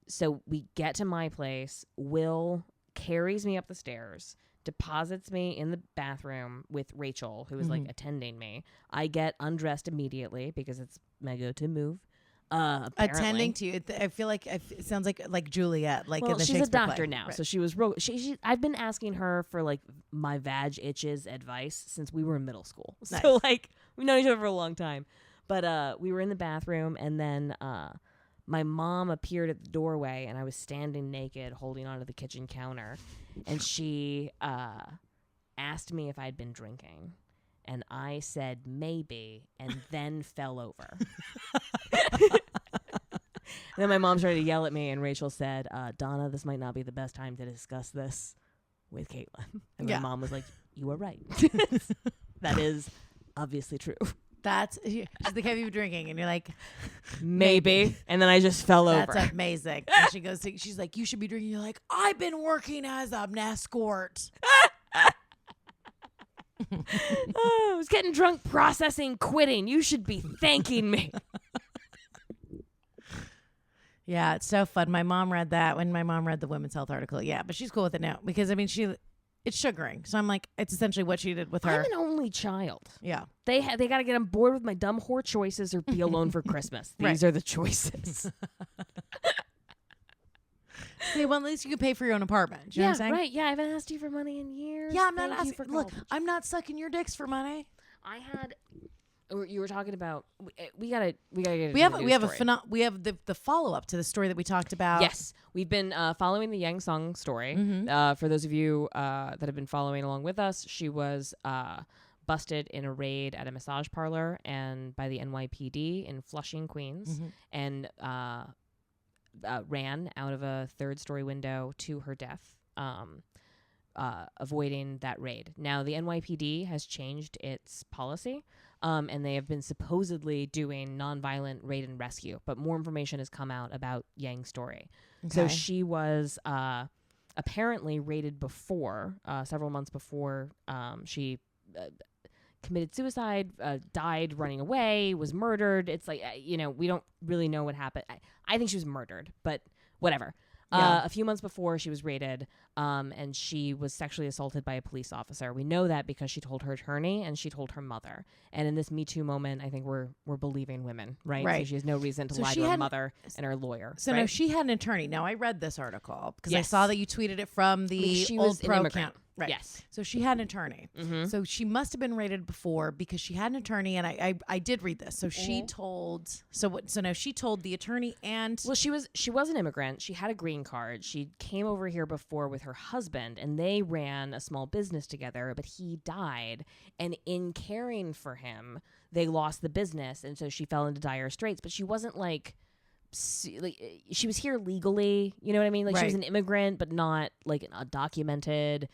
So we get to my place. Will carries me up the stairs, deposits me in the bathroom with Rachel, who is like attending me. I get undressed immediately because it's my go-to move. Attending to you, I feel like it sounds like Juliet. Like, well, in the she's a Shakespeare doctor play. now, Right. so she was real. I've been asking her for like my vag itches advice since we were in middle school. Nice. So like we've known each other for a long time. But we were in the bathroom, and then my mom appeared at the doorway, and I was standing naked holding onto the kitchen counter, and she asked me if I'd been drinking, and I said maybe, and then fell over. And then my mom started to yell at me, and Rachel said, Donna, this might not be the best time to discuss this with Kaytlin. And my mom was like, you were right. That is obviously true. That's she's the kind of you drinking, and you're like, maybe. And then I just fell over. That's amazing. And she goes, she's like, you should be drinking. You're like, I've been working as an escort. I was getting drunk, processing, quitting. You should be thanking me. Yeah, it's so fun. My mom read that when my mom read the women's health article. Yeah, but she's cool with it now because I mean it's sugaring. So I'm like, it's essentially what she did with her. I'm an only child. Yeah. They got to get on board with my dumb whore choices or be alone for Christmas. These are the choices. See, well, at least you can pay for your own apartment. Do you know what I'm saying? Right. Yeah, I haven't asked you for money in years. Yeah, I'm not Thank you asking. for Look, college. I'm not sucking your dicks for money. I had. You were talking about. We gotta get. We have the follow up to the story that we talked about. Yes, we've been following the Yang Sung story. For those of you that have been following along with us, she was busted in a raid at a massage parlor and by the NYPD in Flushing, Queens, and ran out of a third-story window to her death, avoiding that raid. Now, the NYPD has changed its policy, and they have been supposedly doing nonviolent raid and rescue, but more information has come out about Yang's story. Okay. So she was apparently raided before, several months before she committed suicide, died running away, was murdered. It's like, we don't really know what happened. I think she was murdered, but whatever. Yeah. A few months before she was raided, and she was sexually assaulted by a police officer. We know that because she told her attorney and she told her mother. And in this Me Too moment, I think we're believing women, right? So she has no reason to lie to her mother and her lawyer. So right? no, she had an attorney. Now I read this article because I saw that you tweeted it from the she old was pro an immigrant. account. Right. Yes. So she had an attorney. So she must have been raided before because she had an attorney, and I did read this. So she told she told the attorney and Well, she was an immigrant. She had a green card. She came over here before with her husband, and they ran a small business together, but he died. And in caring for him, they lost the business, and so she fell into dire straits. But she wasn't like she was here legally, you know what I mean? Like she was an immigrant, but not like undocumented.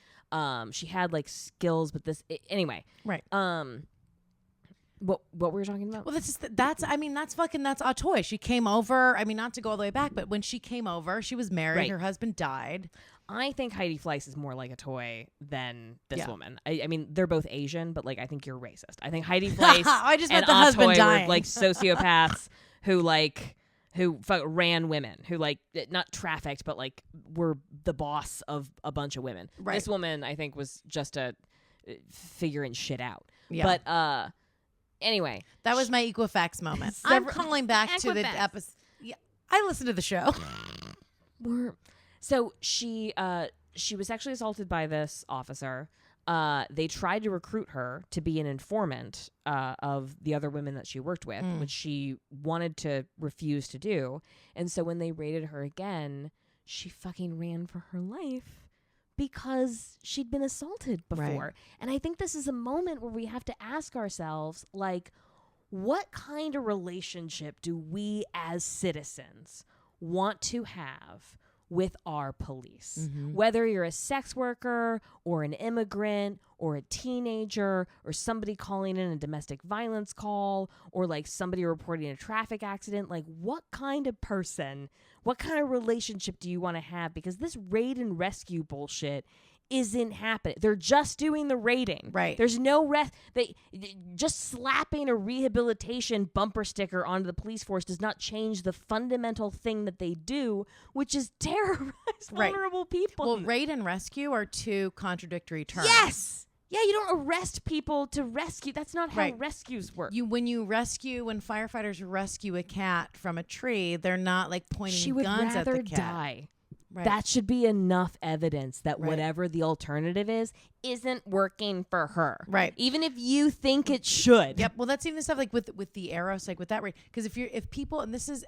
She had like skills, but anyway. Right. What were we talking about? Well, that's Atoy. She came over. I mean, not to go all the way back, but when she came over, she was married. Right. Her husband died. I think Heidi Fleiss is more like a toy than this woman. I mean, they're both Asian, but like I think you're racist. I think Heidi Fleiss I just and meant the husband Atoy dying. were like sociopaths who ran women, who like not trafficked, but like were the boss of a bunch of women. Right. This woman, I think, was just figuring shit out. Yeah. But anyway, that was my Equifax moment. I'm calling back to the episode. Yeah, I listened to the show. So she was sexually assaulted by this officer. They tried to recruit her to be an informant of the other women that she worked with, which she wanted to refuse to do. And so when they raided her again, she fucking ran for her life because she'd been assaulted before. Right. And I think this is a moment where we have to ask ourselves, like, what kind of relationship do we as citizens want to have with our police? Whether you're a sex worker or an immigrant or a teenager or somebody calling in a domestic violence call or like somebody reporting a traffic accident, like what kind of person, what kind of relationship do you want to have? Because this raid and rescue bullshit isn't happening. They're just doing the raiding. Right. There's no they just slapping a rehabilitation bumper sticker onto the police force does not change the fundamental thing that they do, which is terrorize vulnerable people. Well, raid and rescue are two contradictory terms. Yes. Yeah, you don't arrest people to rescue. That's not how rescues work. When firefighters rescue a cat from a tree, they're not like pointing guns at the cat. She would rather die. Right. That should be enough evidence that whatever the alternative is isn't working for her. Right. Even if you think it should. Yep. Well, that's even the stuff like with the Eros, like with that rate. Because if people, and this is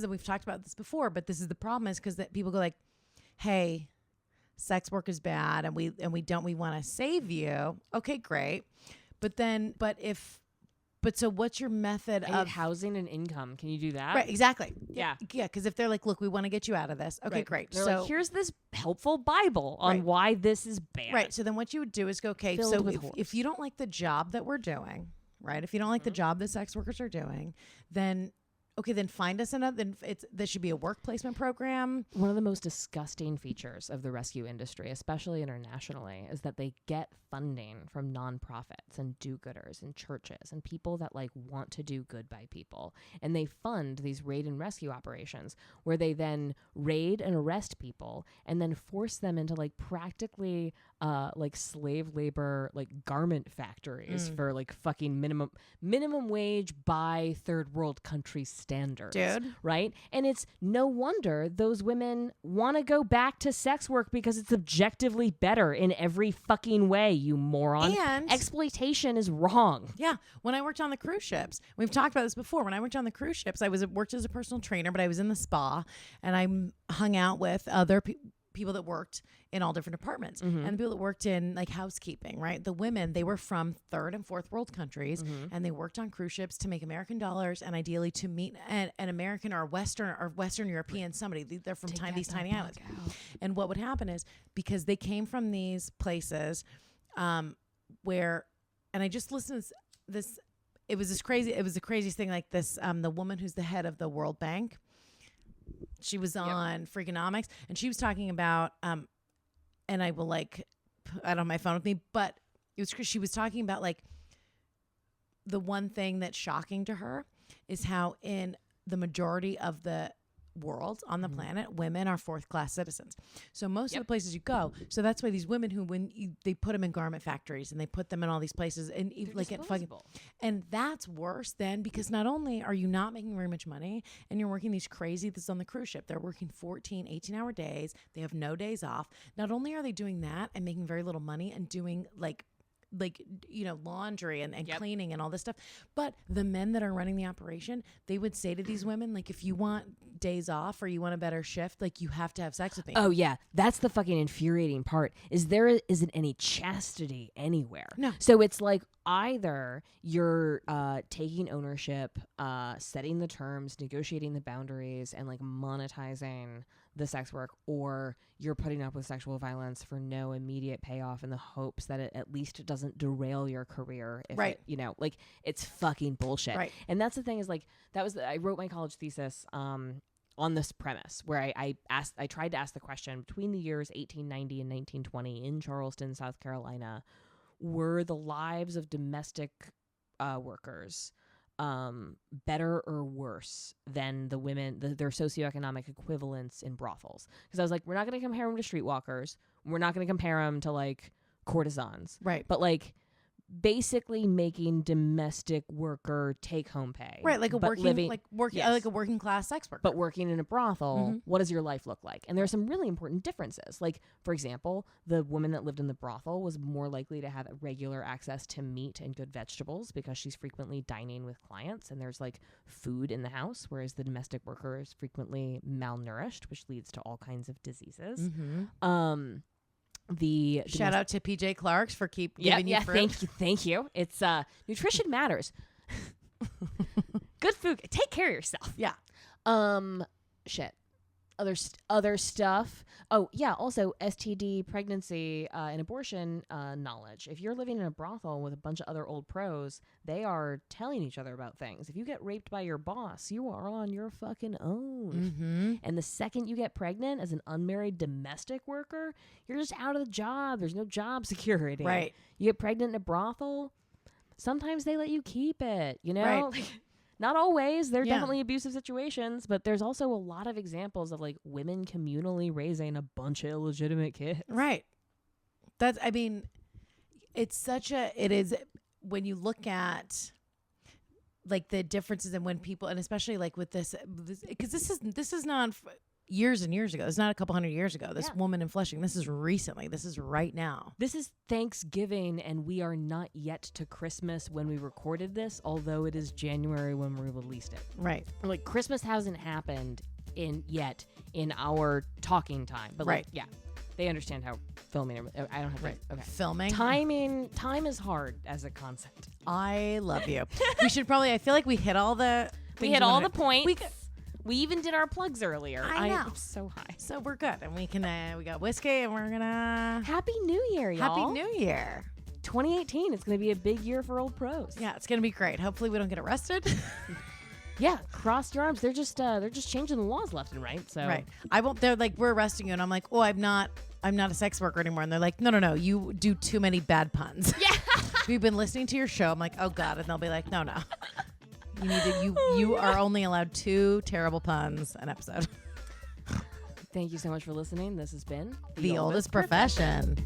we've talked about this before, but this is the problem is because that people go like, hey, sex work is bad, and we want to save you. Okay, great. But so what's your method of housing and income? Can you do that? Right, exactly. Yeah. Yeah, because if they're like, look, we want to get you out of this. Okay, great. They're like, here's this helpful Bible on why this is bad. Right. So then what you would do is go, okay, Filled so with if you don't like the job that we're doing, right? If you don't like the job that sex workers are doing, then find us another. There should be a work placement program. One of the most disgusting features of the rescue industry, especially internationally, is that they get funding from nonprofits and do-gooders and churches and people that like want to do good by people. And they fund these raid and rescue operations where they then raid and arrest people and then force them into like practically like slave labor, like garment factories for like fucking minimum wage by third world country standards. Dude. Right? And it's no wonder those women want to go back to sex work because it's objectively better in every fucking way, you moron. And exploitation is wrong. Yeah. When I worked on the cruise ships, we've talked about this before. When I worked on the cruise ships, I worked as a personal trainer, but I was in the spa and I hung out with other people that worked in all different departments and the people that worked in like housekeeping, right? The women, they were from third and fourth world countries and they worked on cruise ships to make American dollars and ideally to meet an American or Western European somebody. They're from these tiny islands. And what would happen is because they came from these places where, and I just listened to this, it was the craziest thing like this. The woman who's the head of the World Bank, she was on Freakonomics and she was talking about, and I will like, I don't have my phone with me, but she was talking about like the one thing that's shocking to her is how in the majority of the world on the planet, women are fourth class citizens. So most of the places you go, so that's why these women who they put them in garment factories and they put them in all these places and like at fucking, and that's worse than, because not only are you not making very much money and you're working these crazy, this is on the cruise ship, they're working 14, 18-hour days, they have no days off. Not only are they doing that and making very little money and doing like laundry and cleaning and all this stuff, but the men that are running the operation, they would say to these women, like, if you want days off or you want a better shift, like, you have to have sex with me. Oh yeah, that's the fucking infuriating part, is there isn't any chastity anywhere. No. So it's like either you're taking ownership, setting the terms, negotiating the boundaries, and like monetizing the sex work, or you're putting up with sexual violence for no immediate payoff in the hopes that it at least doesn't derail your career. If right. Like, it's fucking bullshit. Right. And that's the thing, is like, I wrote my college thesis on this premise, where I tried to ask the question, between the years 1890 and 1920 in Charleston, South Carolina, were the lives of domestic workers better or worse than the women, their socioeconomic equivalents in brothels? Because I was like, we're not going to compare them to streetwalkers. We're not going to compare them to like courtesans. Right. But like basically making domestic worker take home pay. Right. Like a working, yes. like a working class sex worker. But working in a brothel, Mm-hmm. what does your life look like? And there are some really important differences. Like, for example, the woman that lived in the brothel was more likely to have regular access to meat and good vegetables because she's frequently dining with clients and there's like food in the house, whereas the domestic worker is frequently malnourished, which leads to all kinds of diseases. Mm-hmm. The shout out to PJ Clark's for giving you fruit. Thank you. It's nutrition matters. Good food. Take care of yourself. Yeah. Shit. Other stuff. Oh yeah. Also STD, pregnancy, and abortion knowledge. If you're living in a brothel with a bunch of other old pros, they are telling each other about things. If you get raped by your boss, you are on your fucking own. Mm-hmm. And the second you get pregnant as an unmarried domestic worker, you're just out of the job. There's no job security. Right. You get pregnant in a brothel, sometimes they let you keep it. Right. Like, not always. There are definitely abusive situations, but there's also a lot of examples of like women communally raising a bunch of illegitimate kids. Right. It is when you look at like the differences in when people, and especially like with this, because this is not years and years ago. It's not a couple hundred years ago. This woman in Flushing, this is recently. This is right now. This is Thanksgiving, and we are not yet to Christmas when we recorded this, although it is January when we released it. Right. Like, Christmas hasn't happened yet in our talking time. But like, yeah, they understand how filming. I don't have to. Okay. Filming. Time is hard as a concept. I love you. We should probably, I feel like we hit all the points. We even did our plugs earlier. I know. I'm so high. So we're good. And we can, we got whiskey and we're gonna. Happy New Year, y'all. Happy New Year. 2018. It's going to be a big year for old pros. Yeah, it's going to be great. Hopefully we don't get arrested. Yeah, cross your arms. They're just changing the laws left and right. So right. They're like, we're arresting you. And I'm like, oh, I'm not a sex worker anymore. And they're like, no, you do too many bad puns. Yeah. We've been listening to your show. I'm like, oh God. And they'll be like, no. You are only allowed 2 terrible puns an episode. Thank you so much for listening. This has been The Oldest Profession.